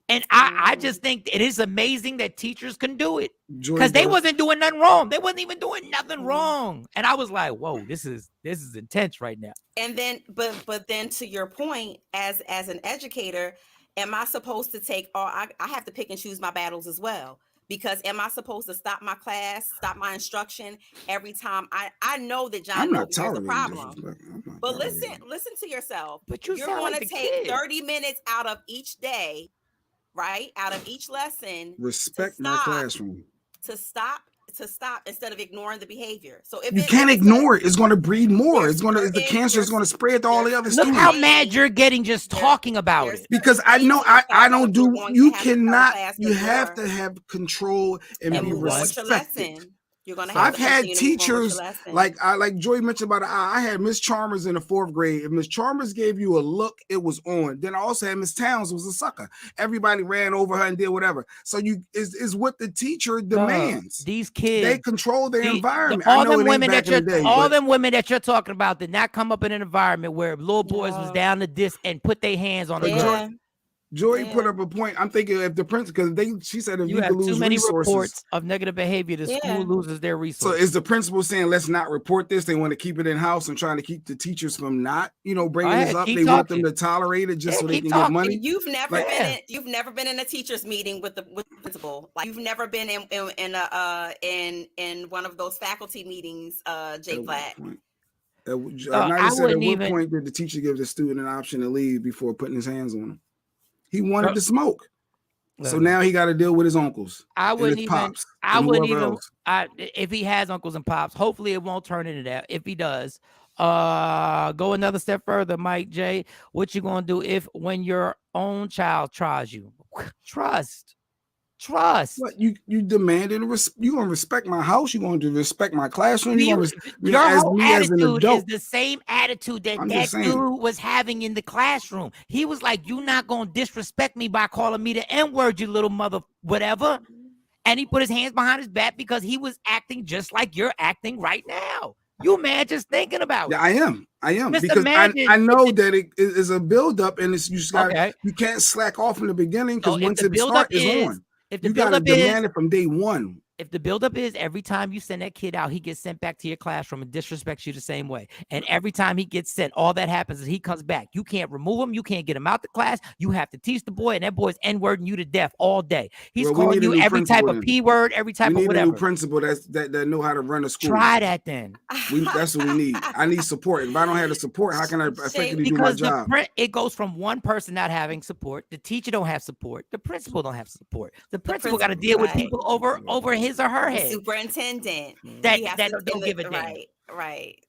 And I just think it is amazing that teachers can do it, because they wasn't doing nothing wrong. They wasn't even doing nothing wrong. And I was like, whoa, this is intense right now. And then, but then to your point, as an educator, am I supposed to take, or I have to pick and choose my battles as well? Because am I supposed to stop my class, stop my instruction every time I know that John Noble has a problem? But listen to yourself. But you're going like to take 30 minutes out of each day, right? Out of each lesson. Respect my classroom. To stop instead of ignoring the behavior. So if you can't ignore it, it's going to breed more. The cancer is going to spread to all the other students. Look how mad you're getting just talking about it. Because I know I don't do. You cannot. You have to have control and be respected. You're gonna have I've had teachers like Joy mentioned about I had Miss Chalmers in the 4th grade. If Miss Chalmers gave you a look, it was on. Then I also had Miss Towns was a sucker. Everybody ran over her and did whatever. So is what the teacher demands. These kids, they control their environment. All them women that you're talking about did not come up in an environment where little boys was down the disc and put their hands on a gun. Joy put up a point. I'm thinking if the principal, because she said if you could lose too many resources, reports of negative behavior, the school loses their resources. So is the principal saying let's not report this? They want to keep it in house and trying to keep the teachers from not, bringing this up. They want them to tolerate it just so they can get money. You've never been in a teachers meeting with the principal. Like you've never been in one of those faculty meetings, Jay Black. I said at what point did the teacher give the student an option to leave before putting his hands on him? He wanted to smoke, so now he got to deal with his uncles. If he has uncles and pops, hopefully it won't turn into that. If he does, go another step further, Mike J. What you gonna do when your own child tries you? Trust. What you demanded? You gonna respect my house? You going to respect my classroom? Your whole attitude is the same attitude that dude was having in the classroom. He was like, "You not gonna disrespect me by calling me the N-word, you little mother, whatever." And he put his hands behind his back because he was acting just like you're acting right now. You mad just thinking about it? I am because I know that it is a buildup, and it's you just got you can't slack off in the beginning because once it starts, is on. If the you got to demand it from day one. If the buildup is every time you send that kid out, he gets sent back to your classroom and disrespects you the same way. And every time he gets sent, all that happens is he comes back. You can't remove him. You can't get him out the class. You have to teach the boy, and that boy's N-wording you to death all day. He's calling you every type of P word, every type of whatever. We need a new principal that know how to run a school. Try that then. That's what we need. I need support. If I don't have the support, how can I effectively do my job? It goes from one person not having support. The teacher don't have support. The principal don't have support. The principal got to deal with people over his or her head. Superintendent that don't give a damn. Right.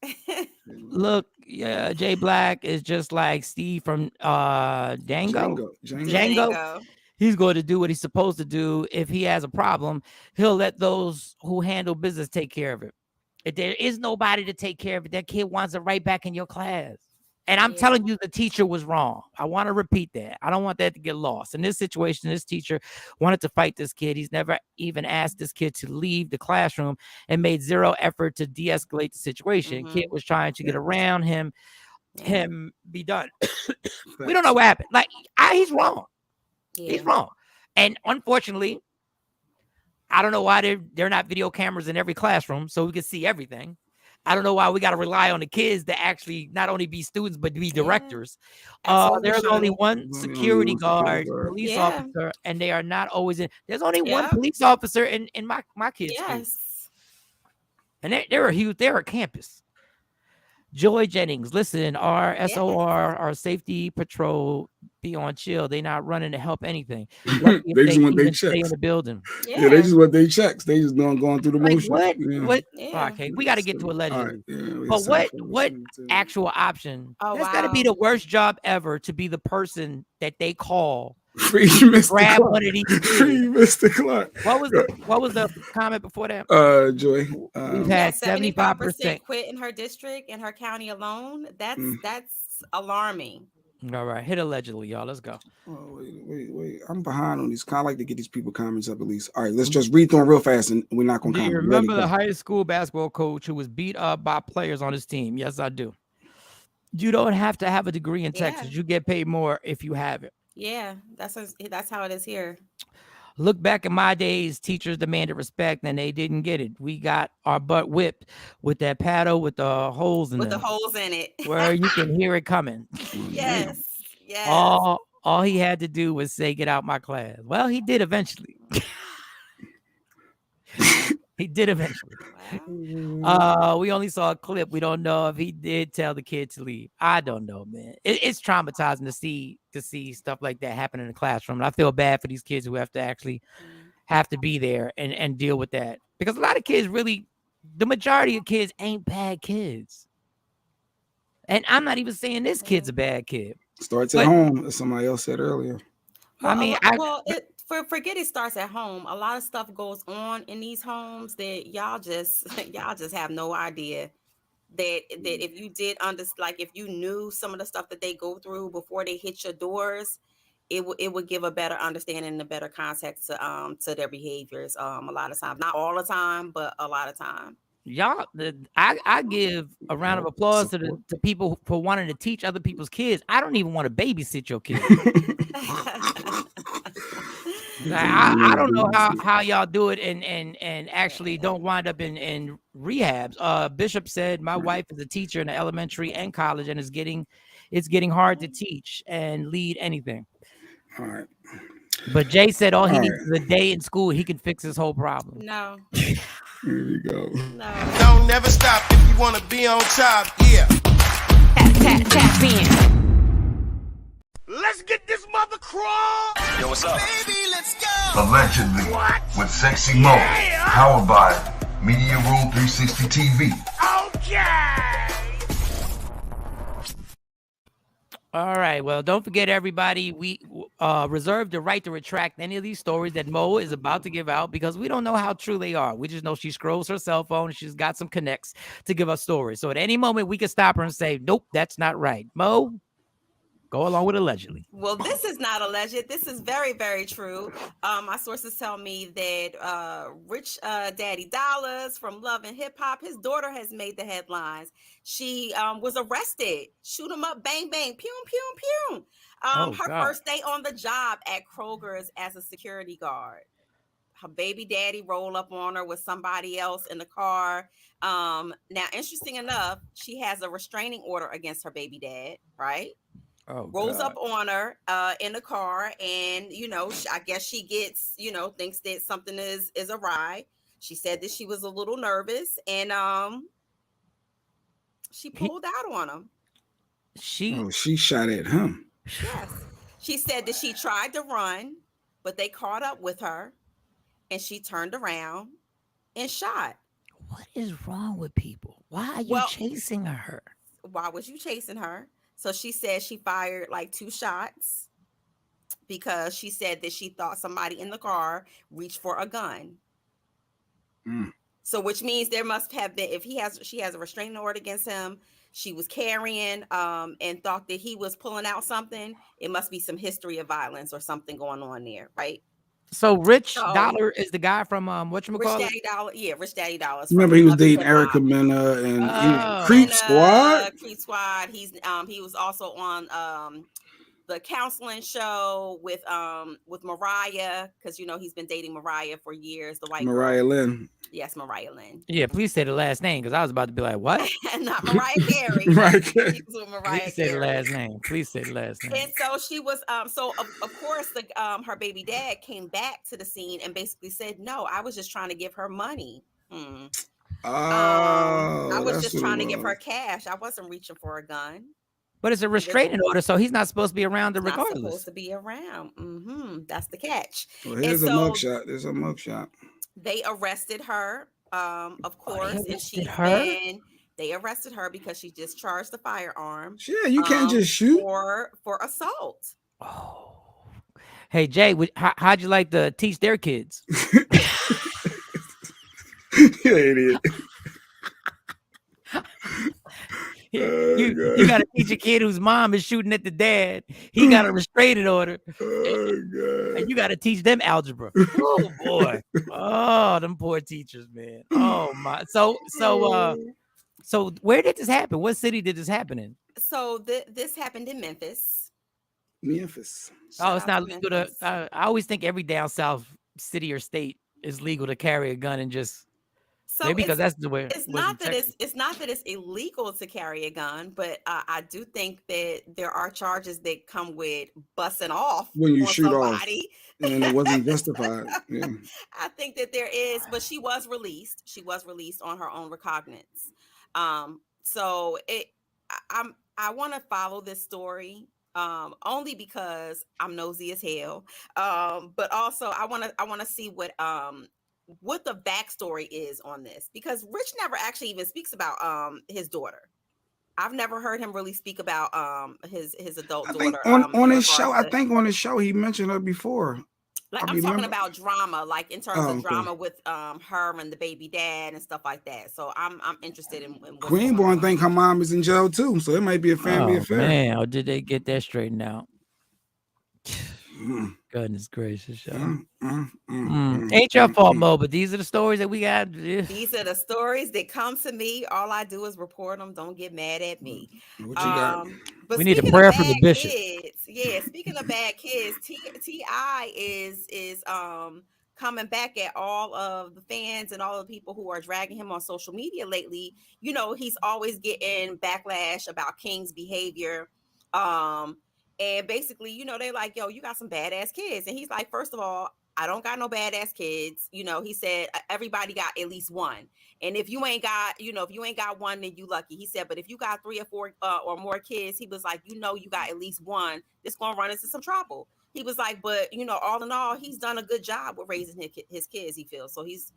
Look, Jay Black is just like Steve from Django. He's going to do what he's supposed to do. If he has a problem, he'll let those who handle business take care of it. If there is nobody to take care of it, that kid wants it right back in your class. And I'm telling you, the teacher was wrong. I want to repeat that. I don't want that to get lost. In this situation, this teacher wanted to fight this kid. He's never even asked this kid to leave the classroom and made zero effort to de-escalate the situation. Kid was trying to get around him be done. We don't know what happened. Like, he's wrong. He's wrong. And unfortunately, I don't know why they're not video cameras in every classroom so we can see everything. I don't know why we got to rely on the kids to actually not only be students, but to be directors. There's only one security guard, police officer, and they are not always in. There's only one police officer in my kids' school. And they're huge. They're a campus. Joy Jennings, listen, our SOR, our safety patrol be on chill. They not running to help anything. They just want their checks. Stay in the building. Yeah, they just want their checks. They just going through the motions. What? Okay, we got to get to allegedly. But what actual option? That's got to be the worst job ever, to be the person that they call Free Mr. Grab Clark. one of these Free kids. Mr. Clark. What was the comment before that? Joy. We've Yeah, had 75%. quit in her district, in her county alone. That's alarming. All right, hit allegedly, y'all. Let's go. Oh, wait. I'm behind on these. I like to get these people comments up at least. All right, let's just read through them real fast and we're not going to Do you comment. remember the high school basketball coach who was beat up by players on his team? Yes, I do. You don't have to have a degree in Texas. You get paid more if you have it. Yeah, that's how it is here. Look back in my days, teachers demanded respect and they didn't get it. We got our butt whipped with that paddle with the holes in it. Where you can hear it coming. Yes. All he had to do was say, "Get out my class." Well, he did eventually. He did eventually. Wow. We only saw a clip. We don't know if he did tell the kid to leave. I don't know, man. It's traumatizing to see stuff like that happen in the classroom. And I feel bad for these kids who have to be there and deal with that. Because a lot of kids the majority of kids ain't bad kids. And I'm not even saying this kid's a bad kid. Starts at home, as somebody else said earlier. Forget it starts at home. A lot of stuff goes on in these homes that y'all just have no idea that if you did if you knew some of the stuff that they go through before they hit your doors, it would give a better understanding and a better context to their behaviors. A lot of times, not all the time, but a lot of time. Y'all, I give a round of applause to people for wanting to teach other people's kids. I don't even want to babysit your kids. I don't know how y'all do it and actually don't wind up in rehabs. Bishop said my wife is a teacher in the elementary and college, and it's getting hard to teach and lead anything. All right. But Jay said all he needs is a day in school. He can fix his whole problem. No. Here we go. No. Don't never stop if you want to be on top. Yeah. Tap in. Let's get this mother crawl. Yo, what's up? Baby, let's go. Allegedly, with Sexy Mo, powered by Media Room 360 TV. Okay. All right. Well, don't forget, everybody, we reserve the right to retract any of these stories that Mo is about to give out because we don't know how true they are. We just know she scrolls her cell phone and she's got some connects to give us stories. So at any moment, we can stop her and say, nope, that's not right. Mo, go along with allegedly. Well, this is not alleged. This is very, very true. My sources tell me that Rich Daddy Dollars from Love and Hip Hop, his daughter has made the headlines. She was arrested. Shoot 'em up, bang, bang, pew, pew, pew. Her first day on the job at Kroger's as a security guard. Her baby daddy roll up on her with somebody else in the car. Now, interesting enough, she has a restraining order against her baby dad, right? Rolls up on her in the car, and I guess she gets thinks that something is awry. She said that she was a little nervous, and she pulled out on him. She shot at him. Yes, she said that she tried to run, but they caught up with her, and she turned around and shot. What is wrong with people? Why are you chasing her? Why was you chasing her? So she said she fired like 2 shots because she said that she thought somebody in the car reached for a gun. So which means there must have been, she has a restraining order against him, she was carrying and thought that he was pulling out something, it must be some history of violence or something going on there, right? So Rich Dollar is the guy from whatchamacallit? Rich Daddy Dollar. Yeah, Rich Daddy Dollars. Remember he was dating Erica Mena and Creep Squad? Creep Squad. He was also on the counseling show with Mariah, because he's been dating Mariah for years. The white Mariah girl. Lynn. Yes, Mariah Lynn. Yeah, please say the last name because I was about to be like, what? Not Mariah Carey. Please say the last name. Please say the last name. And so she was so of course her baby dad came back to the scene and basically said, no, I was just trying to give her money. I was just trying to give her cash. I wasn't reaching for a gun. But it's a restraining order, so he's not supposed to be around regardless. Not supposed to be around. That's the catch. Well, here's a mugshot. There's a mugshot. They arrested her, of course, and they arrested her because she discharged the firearm. Yeah, you can't just shoot for assault. Oh, Hey Jay, how'd you like to teach their kids? You idiot. You got to teach a kid whose mom is shooting at the dad. He got a restraining order. And you got to teach them algebra. Oh boy. Oh, them poor teachers, man. Oh my. So where did this happen? What city did this happen in? So this happened in Memphis. Oh, it's not legal to. I always think every down south city or state is legal to carry a gun and just. So maybe because that's the way. It's not that it's illegal to carry a gun, but I do think that there are charges that come with busting off when you on shoot somebody. off, and it wasn't justified. Yeah. I think that there is, but she was released. She was released on her own recognizance. So I want to follow this story. Only because I'm nosy as hell. But also I want to see what the backstory is on this, because Rich never actually even speaks about his daughter. I've never heard him really speak about his adult daughter. On his show, I think on his show he mentioned her before. Like I'm talking about drama, like in terms of drama with her and the baby dad and stuff like that. So I'm interested in Queenborn think her mom is in jail too, so it might be a family affair. Man, or did they get that straightened out? Goodness gracious, ain't your fault, Mo, but these are the stories that we got. These are the stories that come to me. All I do is report them. Don't get mad at me. What you got? But we need a prayer from the bishop. Speaking of bad kids, T.I. is coming back at all of the fans and all the people who are dragging him on social media lately. You know, he's always getting backlash about King's behavior. And basically, you know, they're like, yo, you got some badass kids. And he's like, first of all, I don't got no badass kids. You know, he said, everybody got at least one. And if you ain't got, one, then you lucky. He said, but if you got 3 or 4 or more kids, he was like, you got at least one, it's going to run into some trouble. He was like, but, all in all, he's done a good job with raising his kids, he feels. So he's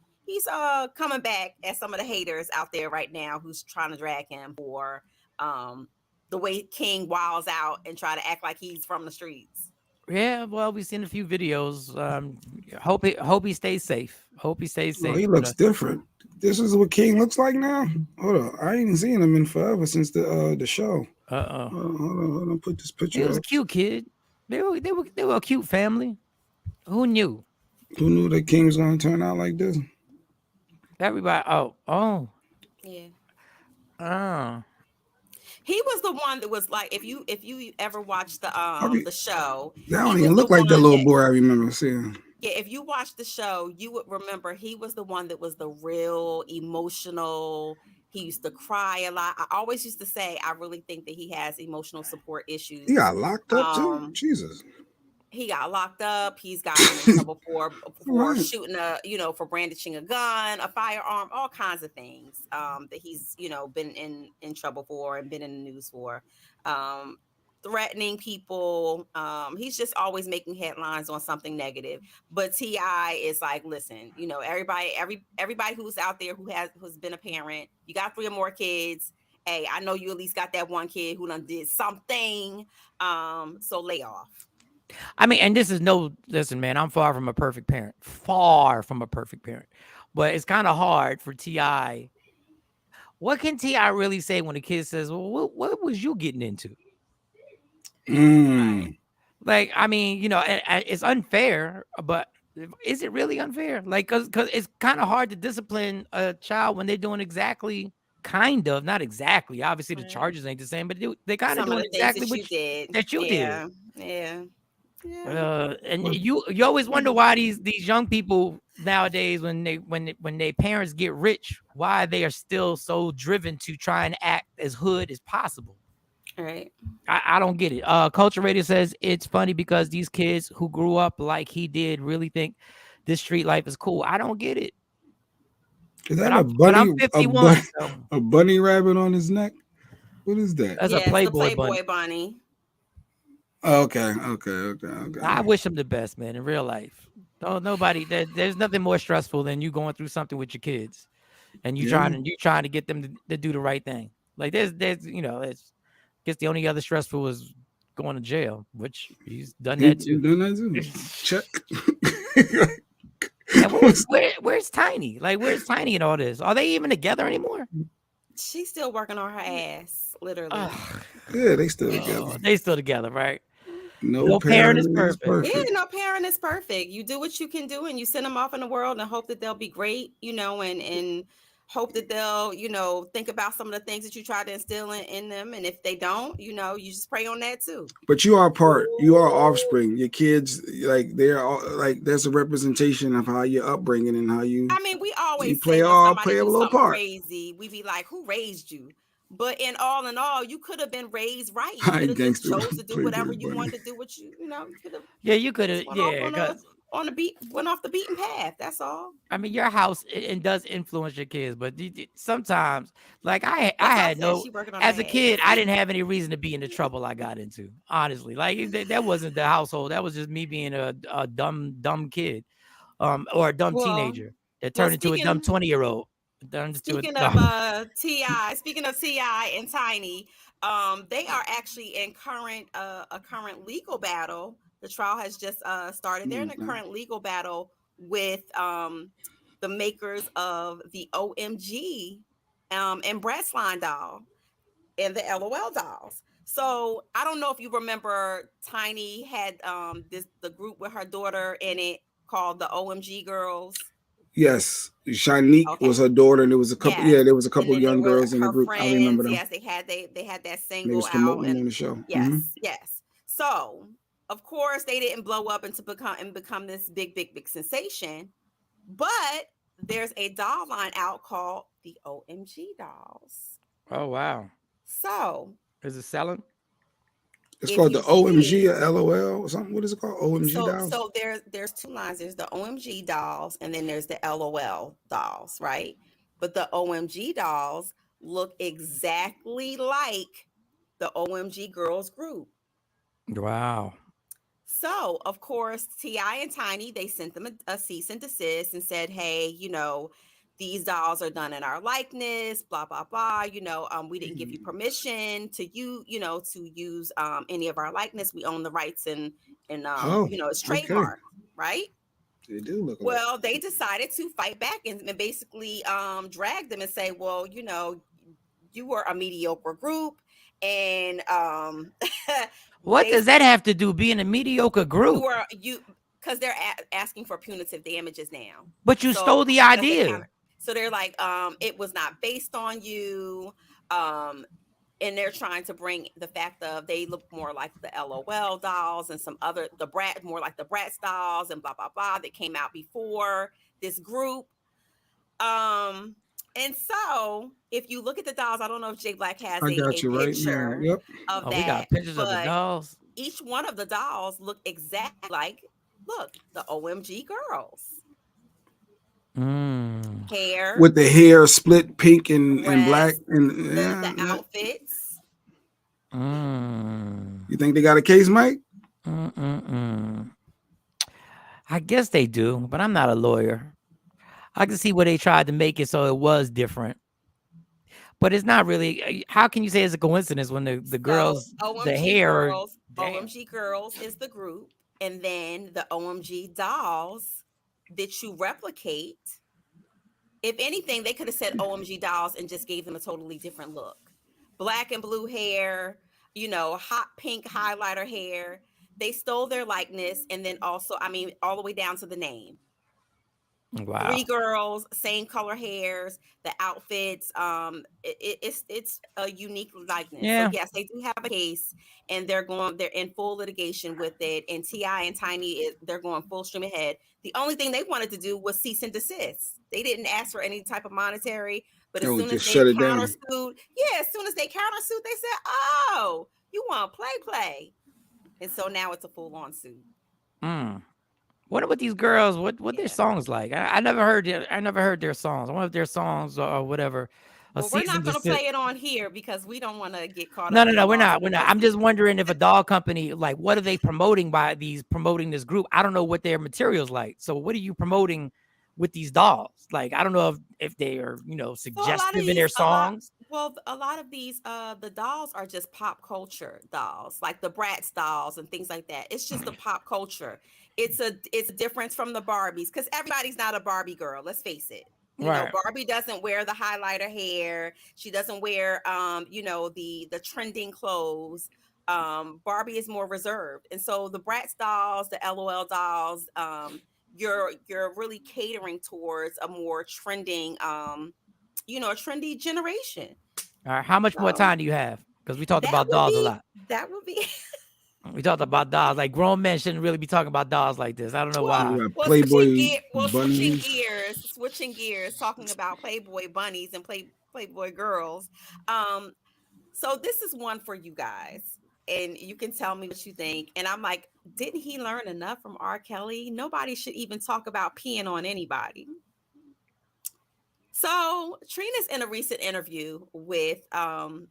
coming back at some of the haters out there right now who's trying to drag him for, the way King wilds out and try to act like he's from the streets. Yeah, well, we've seen a few videos. Hope he stays safe. Hope he stays safe. He looks different. This is what King looks like now. Hold on, I ain't seen him in forever since the show. Hold on. Put this picture. He was a cute kid. They were a cute family. Who knew? Who knew that King was going to turn out like this? Everybody. Oh. Yeah. He was the one that was like, if you ever watched the show, that don't even look like the little boy I remember seeing. Yeah, if you watched the show, you would remember he was the one that was the real emotional. He used to cry a lot. I always used to say, I really think that he has emotional support issues. He got locked up too. Jesus. He got locked up. He's gotten in trouble for shooting for brandishing a gun, a firearm, all kinds of things that he's, been in trouble for and been in the news for. Threatening people. He's just always making headlines on something negative. But T.I. is like, listen, everybody who's out there who's been a parent, you got 3 or more kids. Hey, I know you at least got that one kid who done did something. So lay off. I mean, and listen, man, I'm far from a perfect parent. But it's kind of hard for T.I. What can T.I. really say when a kid says, well, what was you getting into? Like, I mean, it's unfair, but is it really unfair? Like, because it's kind of hard to discipline a child when they're doing not exactly. Obviously, the charges ain't the same, but they kind of doing exactly what you did. Yeah. And you always wonder why these young people nowadays, when their parents get rich, why they are still so driven to try and act as hood as possible. All right. I don't get it. Culture Radio says it's funny because these kids who grew up like he did really think this street life is cool. I don't get it. Is that I'm 51, a bunny rabbit on his neck? What is that? That's a Playboy bunny. Okay. I wish him the best, man, in real life. There's nothing more stressful than you going through something with your kids and you trying to get them to do the right thing. Like there's I guess the only other stressful is going to jail, which he's done that too. Check. And where's Tiny? Like, where's Tiny in all this? Are they even together anymore? She's still working on her ass, literally. Yeah, they still together. They still together, right? No parent is perfect. Yeah, no parent is perfect. You do what you can do, and you send them off in the world and hope that they'll be great, and hope that they'll, think about some of the things that you try to instill in them. And if they don't, you just pray on that too. But you are you are offspring. Your kids, like they're all, like there's a representation of how your upbringing and how you. I mean, we always play when a somebody do little something part. crazy, we be like, "Who raised you?" But in all, you could have been raised right. You I could have just gangster chose to do whatever you buddy. wanted to do. What you could have. Yeah, you could have. Yeah, on the beat, went off the beaten path. That's all. I mean, your house it does influence your kids, but sometimes, like I had no. As a kid, I didn't have any reason to be in the trouble I got into. Honestly, like that wasn't the household. That was just me being a dumb kid, or a dumb teenager that turned into a dumb 20-year-old. Speaking of T.I. and Tiny, they are actually in a current legal battle. The trial has just started. They're in a current legal battle with the makers of the OMG and Brad Slime doll and the LOL dolls. So I don't know if you remember, Tiny had the group with her daughter in it called the OMG Girls. Yes, Shanique was her daughter, and there was a couple. Yes. Yeah, there was a couple young girls in the group. Friends. I remember them. Yes, they had that single. They was promoting them on the show. Yes, yes. So of course they didn't blow up and become this big sensation, but there's a doll line out called the OMG dolls. Oh wow! So is it selling? It's called the OMG or LOL or something. What is it called? OMG dolls? So there's two lines. There's the OMG dolls and then there's the LOL dolls, right? But the OMG dolls look exactly like the OMG girls group. Wow. So, of course, T.I. and Tiny, they sent them a cease and desist and said, hey, these dolls are done in our likeness, blah, blah, blah. We didn't give you permission to use any of our likeness. We own the rights and it's trademark, right? They do look well, they decided to fight back and basically drag them and say, well, you were a mediocre group and what does that have to do being a mediocre group? Because they're asking for punitive damages now. But you stole the idea. So they're like, it was not based on you. And they're trying to bring the fact of they look more like the LOL dolls and more like the Bratz dolls and blah, blah, blah that came out before this group. And so if you look at the dolls, I don't know if Jay Black has a picture of that. We got pictures of the dolls. Each one of the dolls look exactly like, the OMG girls. Hair with the hair split pink and black and the outfits. You think they got a case, Mike? I guess they do, but I'm not a lawyer. I can see where they tried to make it so it was different, but it's not really. How can you say it's a coincidence when the girls, the hair? OMG Girls is the group, and then the OMG dolls that you replicate. If anything, they could have said OMG dolls and just gave them a totally different look. Black and blue hair, hot pink highlighter hair. They stole their likeness, and then also, all the way down to the name. Wow. 3 girls, same color hairs, the outfits. It's a unique likeness. Yeah. So yes, they do have a case, and they're in full litigation with it. And T.I. and Tiny, they're going full stream ahead. The only thing they wanted to do was cease and desist. They didn't ask for any type of monetary, but as soon as they countersued, they said, "Oh, you want to play," and so now it's a full-on suit. What about these girls? What their songs like? I never heard their songs. I wonder if their songs or whatever. Well, we're not going to play it on here because we don't want to get caught up. No, we're not. I'm just wondering if a doll company, like, what are they promoting promoting this group? I don't know what their material's like. So what are you promoting with these dolls? Like, I don't know if they are, suggestive in their songs. Well, a lot of these the dolls are just pop culture dolls, like the Bratz dolls and things like that. It's just a pop culture. It's a difference from the Barbies, because everybody's not a Barbie girl. Let's face it. You know, Right. Barbie doesn't wear the highlighter hair. She doesn't wear the trending clothes. Barbie is more reserved. And so the Bratz dolls, the LOL dolls, you're really catering towards a more trending a trendy generation. All right. How much more time do you have? Because we talked about dolls a lot. That would be. We talked about dolls. Like grown men shouldn't really be talking about dolls like this. I don't know why. Switching gears, talking about Playboy bunnies and Playboy girls. So this is one for you guys, and you can tell me what you think. And I'm like, didn't he learn enough from R. Kelly? Nobody should even talk about peeing on anybody. So Trina's in a recent interview with Young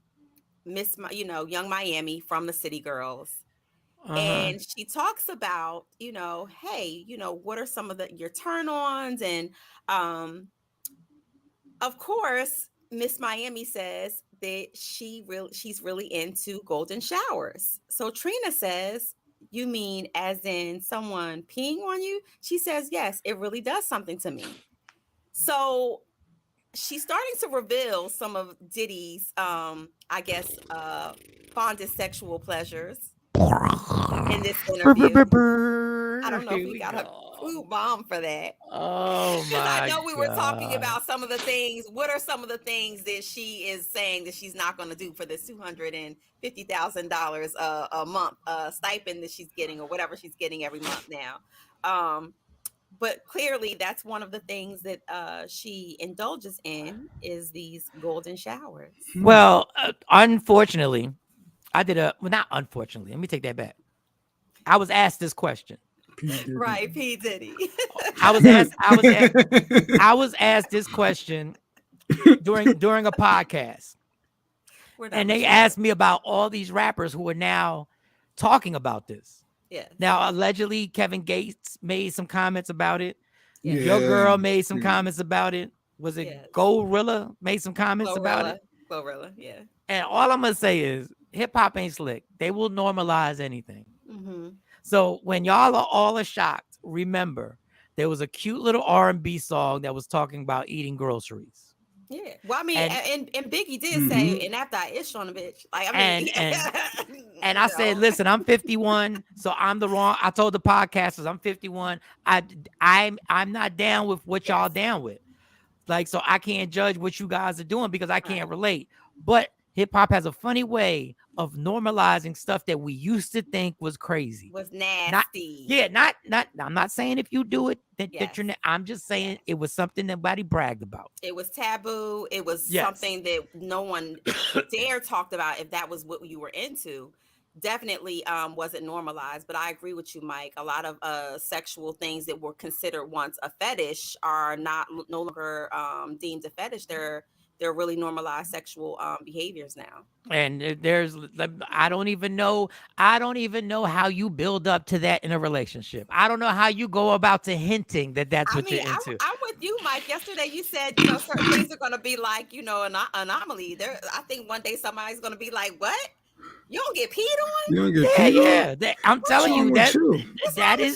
Miami from the City Girls. And she talks about, hey, what are some of your turn-ons? And of course, Miss Miami says that she's really into golden showers. So Trina says, you mean as in someone peeing on you? She says, yes, it really does something to me. So she's starting to reveal some of Diddy's, fondest sexual pleasures in this interview. I don't know if we got a clue bomb for that. Oh my! I know we were talking about some of the things. What are some of the things that she is saying that she's not going to do for this $250,000 a month stipend that she's getting, or whatever she's getting every month now? But clearly, that's one of the things that she indulges in, is these golden showers. Well, unfortunately, not unfortunately. Let me take that back. I was asked this question. Right, P. Diddy. I was asked this question during a podcast, and they asked me about all these rappers who are now talking about this. Yeah. Now, allegedly, Kevin Gates made some comments about it. Yeah. Your girl made some comments about it. Was it Gorilla made some comments about it? Glorilla, yeah. And all I'm gonna say is, hip hop ain't slick. They will normalize anything. Mm-hmm. So when y'all are all shocked, remember there was a cute little R&B song that was talking about eating groceries. Yeah. Well, I mean, and Biggie did say, and after I ish on a bitch, like, I mean, and I said, listen, I'm 51, so I'm the wrong. I told the podcasters I'm 51. I'm not down with what y'all down with. Like, so I can't judge what you guys are doing because I can't relate. But hip hop has a funny way of normalizing stuff that we used to think was crazy. Was nasty. I'm not saying if you do it that you're I'm just saying it was something nobody bragged about. It was taboo. It was something that no one dare talked about if that was what you were into. Definitely wasn't normalized. But I agree with you, Mike. A lot of sexual things that were considered once a fetish are no longer deemed a fetish. They're really normalized sexual behaviors now. And I don't even know how you build up to that in a relationship. I don't know how you go about to hinting that that's what you're into. I'm with you, Mike. Yesterday you said, certain things are going to be like, an anomaly. I think one day somebody's going to be like, what? You don't get peed on? You don't get peed on? I'm telling you that is.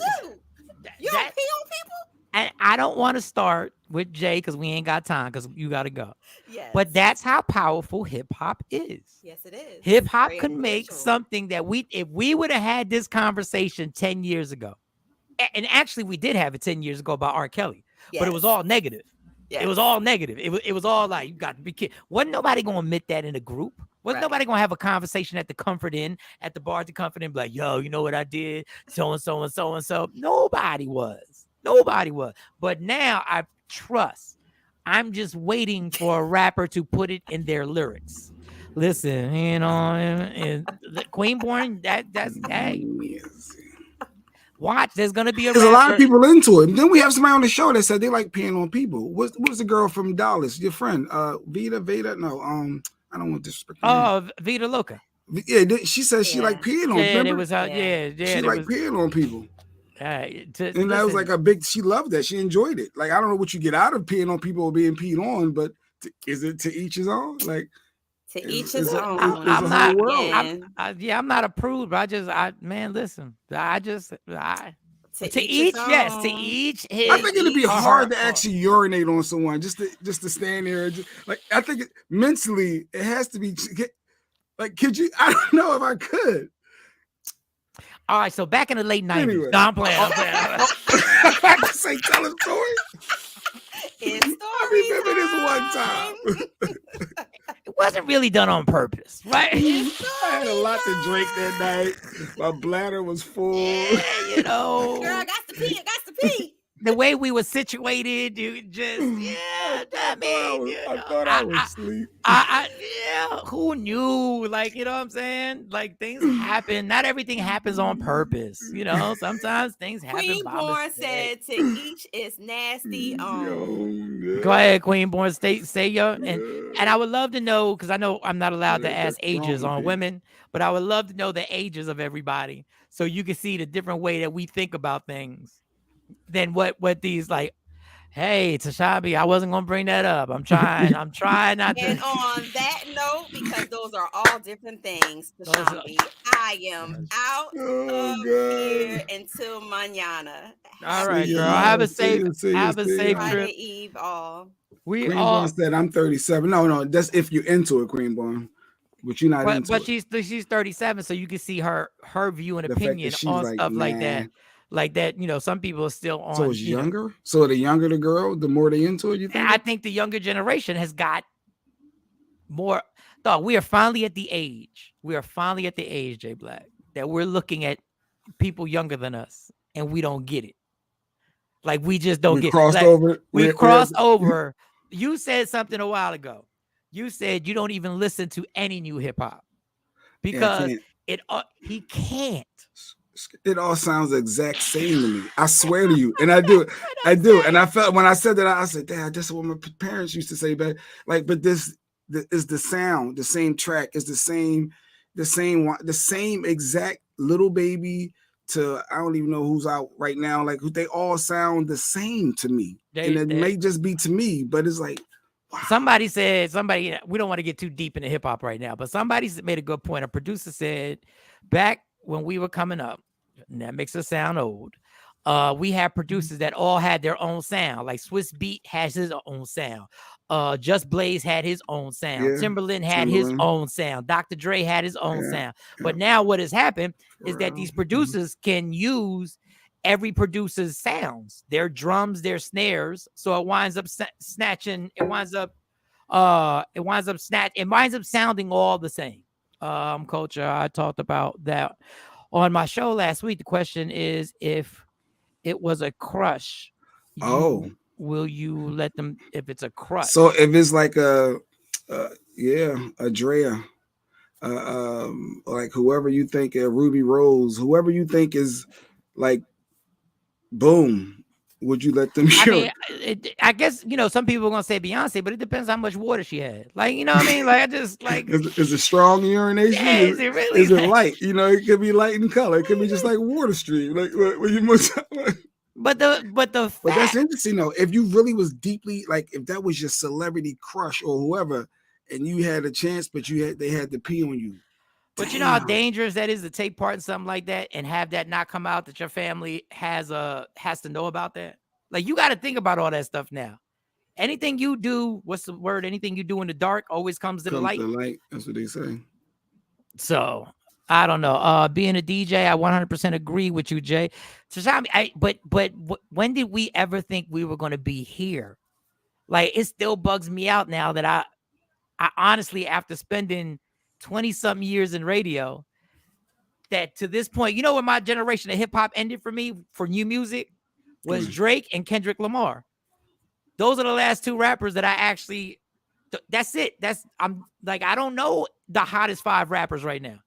You don't pee on people? And I don't want to start with Jay because we ain't got time because you got to go. Yes. But that's how powerful hip hop is. Yes, it is. Hip hop can make something that if we would have had this conversation 10 years ago, and actually we did have it 10 years ago about R. Kelly, but it was all negative. Yes. It was all negative. It was all like, you got to be kidding. Wasn't nobody going to admit that in a group. Wasn't nobody going to have a conversation at the Comfort Inn, at the bar at the Comfort Inn, be like, yo, you know what I did? So-and-so and so-and-so. Nobody was. But now I trust. I'm just waiting for a rapper to put it in their lyrics. Listen, and Queenborn, that's hey. Watch, there's gonna be there's a lot of people into it. And then we have somebody on the show that said they like peeing on people. What's the girl from Dallas? Your friend, Vita? No, I don't want to disrespect. Oh, Vita Loca. Yeah, she said she like peeing on. Yeah, it was she like peeing on people. And that was like she loved that. She enjoyed it. Like, I don't know what you get out of peeing on people or being peed on, but is it to each his own? Like, To each his own. I'm not. I'm not approved. But man, listen. To each, yes. To each his. I think it'd be hard to actually urinate on someone just to stand there. I think mentally it has to be like. Could you? I don't know if I could. All right. So back in the late 90s. Anyway. No, I'm playing. I can say tell a story. I remember this one time. It wasn't really done on purpose, right? I had a lot to drink that night. My bladder was full. Yeah, you know. Girl, I got to pee. The way we were situated, dude, just I thought I was asleep. Who knew? Like, you know what I'm saying? Like, things happen. Not everything happens on purpose. You know, sometimes things happen. Queen Born said, "To each is nasty." Go ahead, Queen Born. Say yo, and I would love to know, because I know I'm not allowed to ask ages on women, but I would love to know the ages of everybody, so you can see the different way that we think about things than what these like. Hey, Tashabi, I wasn't gonna bring that up. I'm trying not to. And on that note, because those are all different things, Tashabi, I am out of here until mañana. All right, girl. Have a safe trip. Friday Eve, all. Queen Born said I'm 37. No, that's if you're into it, Queen Born. But you're not into it. But she's 37, so you can see her view and opinion on stuff like that. Like that, you know, some people are still on. So it's younger. So the younger the girl, the more they into it. You think? I think the younger generation has got more. Dog, we are finally at the age. Jay Black, that we're looking at people younger than us, and we don't get it. Like we just don't get it. We crossed over. You said something a while ago. You said you don't even listen to any new hip hop because he can't. It all sounds the exact same to me. I swear to you, and I do. And I felt when I said that, I said, "Dad, that's what my parents used to say." But this is the sound, the same track is the same exact Little Baby to I don't even know who's out right now. Like they all sound the same to me, and it may just be to me, but it's like. Wow. Somebody, we don't want to get too deep into hip hop right now, but somebody made a good point. A producer said back when we were coming up, and that makes us sound old. We had producers that all had their own sound. Like Swiss Beat has his own sound. Just Blaze had his own sound. Yeah. Timberland had his own sound. Dr. Dre had his own sound. But now what has happened is that these producers can use every producer's sounds, their drums, their snares. So it winds up snatching. It winds up sounding all the same. Culture. I talked about that on my show last week. The question is, if it was a crush, will you let them? If it's a crush, so if it's like a Drea, like whoever you think, Ruby Rose, whoever you think is like, boom. Would you let them show? I guess, you know, some people are going to say Beyonce, but it depends how much water she had. Like, you know what I mean? Like, I just like. Is it strong uration? Yeah, is it really? Is it light? You know, it could be light in color. It could be just like water stream. Like, when you must. But that's interesting though. If you really was deeply, like, if that was your celebrity crush or whoever, and you had a chance, but they had to pee on you. But you know how dangerous that is to take part in something like that and have that not come out, that your family has to know about that. Like, you got to think about all that stuff now. Anything you do, what's the word? Anything you do in the dark always comes to the light. That's what they say. So I don't know. Being a DJ, I 100% agree with you, Jay. So, but when did we ever think we were going to be here? Like, it still bugs me out now that I honestly, after spending 20-something years in radio, that to this point, you know, when my generation of hip hop ended for me for new music was Drake and Kendrick Lamar. Those are the last two rappers that I actually. That's it. I'm like, I don't know the hottest 5 rappers right now,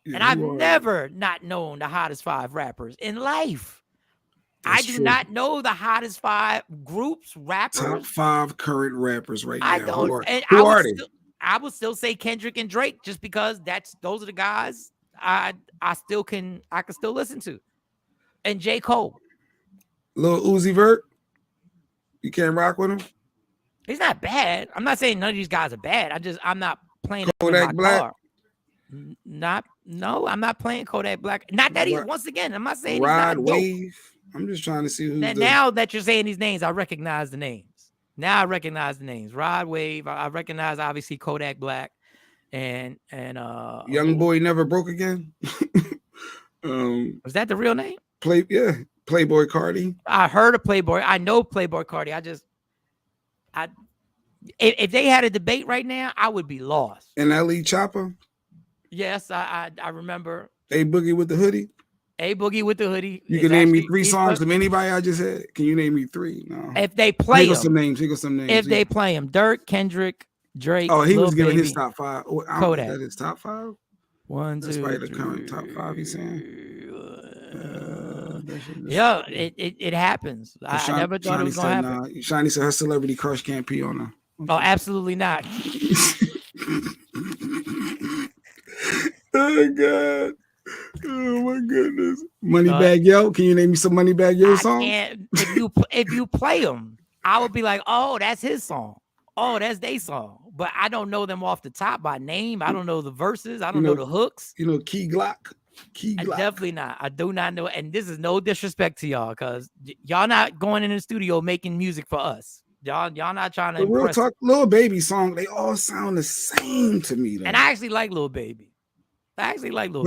and I've never not known the hottest 5 rappers in life. I do not know the hottest 5 groups, rappers. Top 5 current rappers right now. I don't. Who are they? I would still say Kendrick and Drake, just because those are the guys I can still listen to, and J. Cole. Lil Uzi Vert, you can't rock with him. He's not bad. I'm not saying none of these guys are bad. I'm not playing Kodak in my Black. car. I'm not playing Kodak Black. Not that he's once again. I'm not saying Rod he's not Wave. I'm just trying to see who's now that you're saying these names, I recognize the names. Now I recognize the names. Rod Wave. I recognize obviously Kodak Black and Young Boy Never Broke Again. Was that the real name? Playboy Cardi. I heard of Playboy. I know Playboy Cardi. If they had a debate right now, I would be lost. And L.E. Chopper. Yes, I remember. A Boogie with the Hoodie. A Boogie with the Hoodie. You can name me 3 songs from anybody I just had. Can you name me 3? No. If they play them. Some names. Some names. If they play them. Dirk, Kendrick, Drake. Oh, he Lil was giving Baby, his top 5. Kodak. That is top 5? 1, 2, That's probably the 3, current top 5 he's saying. Yeah, it happens. I never thought it was going to happen. Shiny said her celebrity crush can't pee on her. Oh, absolutely not. Oh, God. Oh, my goodness. Moneybag Yo. Can you name me some Moneybag Yo songs? If you play them, I would be like, oh, that's his song. Oh, that's their song. But I don't know them off the top by name. I don't know the verses. I don't know the hooks. You know Key Glock? Definitely not. I do not know. And this is no disrespect to y'all, because y'all not going in the studio making music for us. Y'all not trying to real talk. Lil Baby song, they all sound the same to me though. And I actually like Lil Baby. But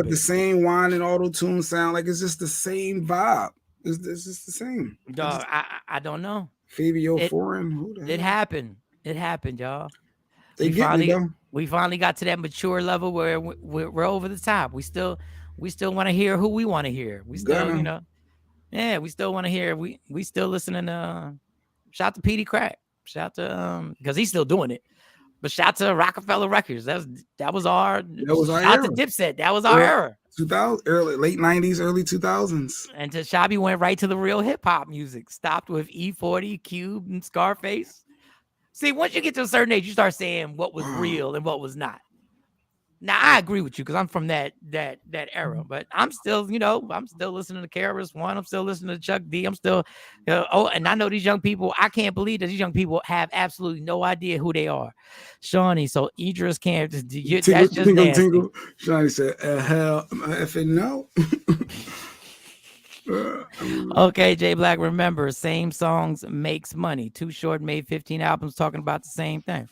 the same whine and auto tune sound, like it's just the same vibe. It's just the same. Dog, I don't know. Fabio Foreign. Who the hell? It happened, y'all. We finally got to that mature level where we're over the top. We still want to hear who we want to hear. We still, we still want to hear. We still listening to shout to Petey Crack. Shout to because he's still doing it. But shout to Rockefeller Records. That was our shout to Dipset. That was our era. 2000, late 90s, early 2000s. And Tashabi went right to the real hip hop music. Stopped with E40, Cube, and Scarface. See, once you get to a certain age, you start saying what was real and what was not. Now I agree with you because I'm from that era, but I'm still, I'm still listening to KRS-One. I'm still listening to Chuck D. I'm still, and I know these young people. I can't believe that these young people have absolutely no idea who they are. Shawnee, so Idris can't. That's just nasty. Tingle. Shawnee said, "Hell, if it no." Okay, Jay Black. Remember, same songs makes money. Too Short made 15 albums talking about the same thing.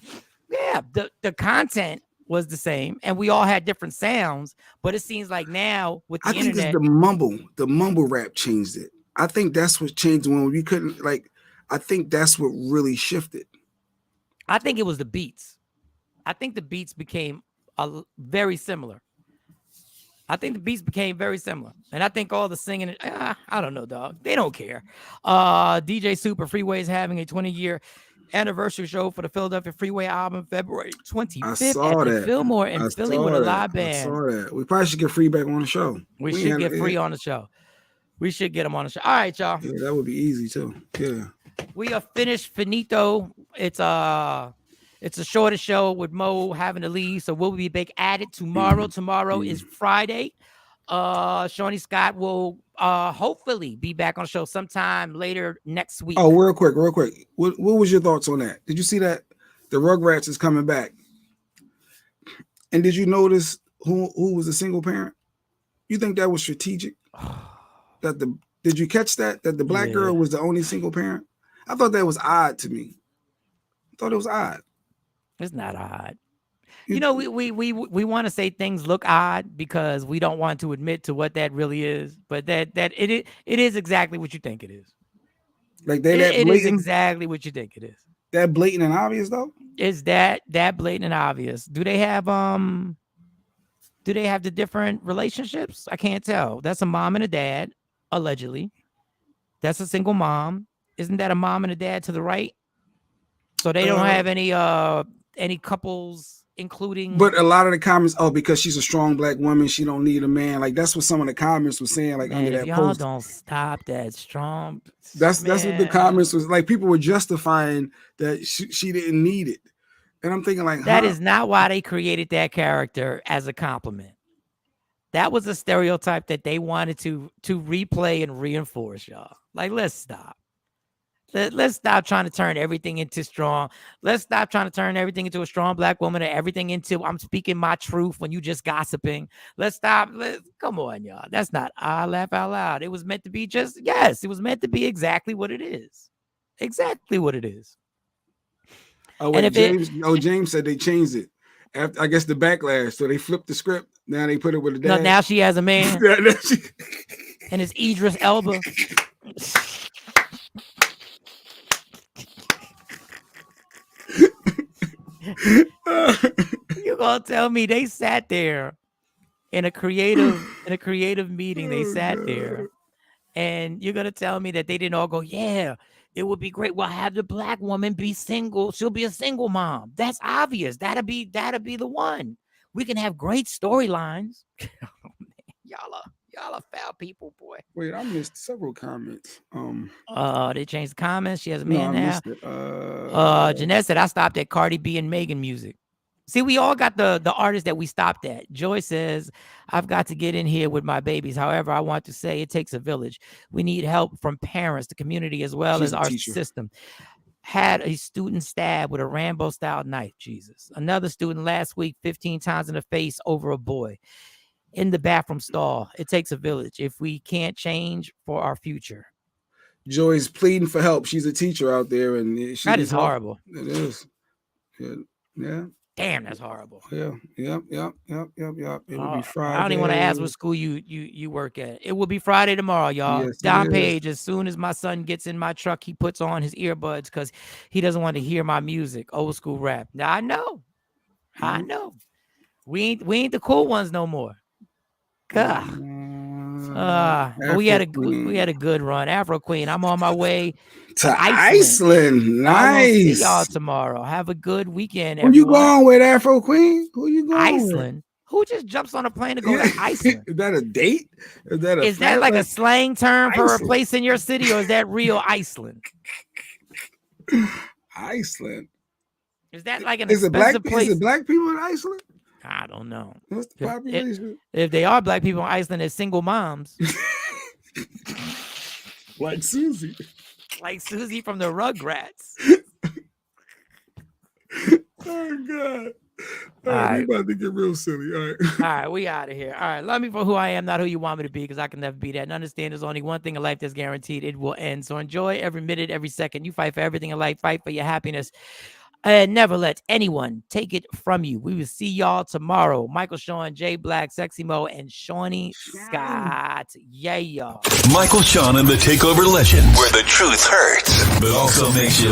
Yeah, the content was the same, and we all had different sounds. But it seems like now with the internet, I think it's the mumble rap changed it. I think that's what changed when we couldn't I think that's what really shifted. I think it was the beats. I think the beats became very similar. And I think all the singing, I don't know, dog. They don't care. DJ Super Freeway is having a 20-year anniversary show for the Philadelphia Freeway album, February 25th at the Fillmore in Philly with a live band. I saw that. We probably should get Freeback on the show. We should get Free on the show. We should get him on the show. All right, y'all. Yeah, that would be easy too. Yeah. We are finished. Finito. It's a shorter show with Mo having to leave, so we'll be back at it tomorrow. Tomorrow is Friday. Shawnee Scott will hopefully be back on the show sometime later next week. Oh, real quick. What was your thoughts on that? Did you see that the Rugrats is coming back? And did you notice who was a single parent? You think that was strategic? Did you catch that the black girl was the only single parent? I thought that was odd to me. I thought it was odd. It's not odd. We want to say things look odd because we don't want to admit to what that really is, but that it is exactly what you think it is. Like it is exactly what you think it is. That blatant and obvious though? Is that blatant and obvious? Do they have the different relationships? I can't tell. That's a mom and a dad, allegedly. That's a single mom. Isn't that a mom and a dad to the right? So they don't have any couples, including. But a lot of the comments, because she's a strong black woman, she don't need a man. Like that's what some of the comments were saying. Like under that y'all post. Don't stop that strong. That's what the comments was like. People were justifying that she didn't need it, and I'm thinking like that is not why they created that character as a compliment. That was a stereotype that they wanted to replay and reinforce, y'all. Like let's stop. Let's stop trying to turn everything into strong. Let's stop trying to turn everything into a strong black woman and everything into I'm speaking my truth when you just gossiping. Let's stop. Come on, y'all. That's not I laugh out loud. It was meant to be it was meant to be exactly what it is. Exactly what it is. Oh, wait, James said they changed it. After, I guess the backlash. So they flipped the script. Now they put it with the dad. No, now she has a man. And it's Idris Elba. You gonna tell me they sat there in a creative meeting? They sat there, and you're gonna tell me that they didn't all go, yeah, it would be great. We'll have the black woman be single. She'll be a single mom. That's obvious. That'll be the one. We can have great storylines. Y'all are foul people, boy. Wait, I missed several comments. They changed the comments. She has a man now. Missed it. Jeanette said I stopped at Cardi B and Megan music. See, we all got the artists that we stopped at. Joy says, I've got to get in here with my babies. However, I want to say it takes a village. We need help from parents, the community, as well as our system. Had a student stabbed with a Rambo-style knife. Jesus. Another student last week, 15 times in the face over a boy. In the bathroom stall. It takes a village. If we can't change for our future. Joy's pleading for help. She's a techer out there, and that is horrible. It is. Yeah. Damn, that's horrible. Yeah. Yep. It will be Friday. I don't even want to ask what school you work at. It will be Friday tomorrow, y'all. Yes, Don Page, as soon as my son gets in my truck, he puts on his earbuds because he doesn't want to hear my music, old school rap. Now I know. We ain't the cool ones no more. God. But we had a good run. Afro Queen. I'm on my way to Iceland. Nice. See y'all tomorrow. Have a good weekend. Who you going with, Afro Queen? Who you going Iceland? With? Who just jumps on a plane to go to Iceland? Is that a date? Is that like a slang term for a place in your city, or is that real Iceland? Iceland. Is that like an expensive place? Is it black people in Iceland? I don't know. What's the population? If they are black people in Iceland, they're single moms. Like Susie. Like Susie from the Rugrats. Oh, God. All right, we about to get real silly. All right, we out of here. All right, love me for who I am, not who you want me to be, because I can never be that. And understand there's only one thing in life that's guaranteed. It will end. So enjoy every minute, every second. You fight for everything in life. Fight for your happiness. And never let anyone take it from you. We will see y'all tomorrow. Michael Shawn, Jay Black, Sexy Mo, and Shawnee Scott. Yeah, y'all. Michael Shawn and the Takeover Legend, where the truth hurts, but also makes you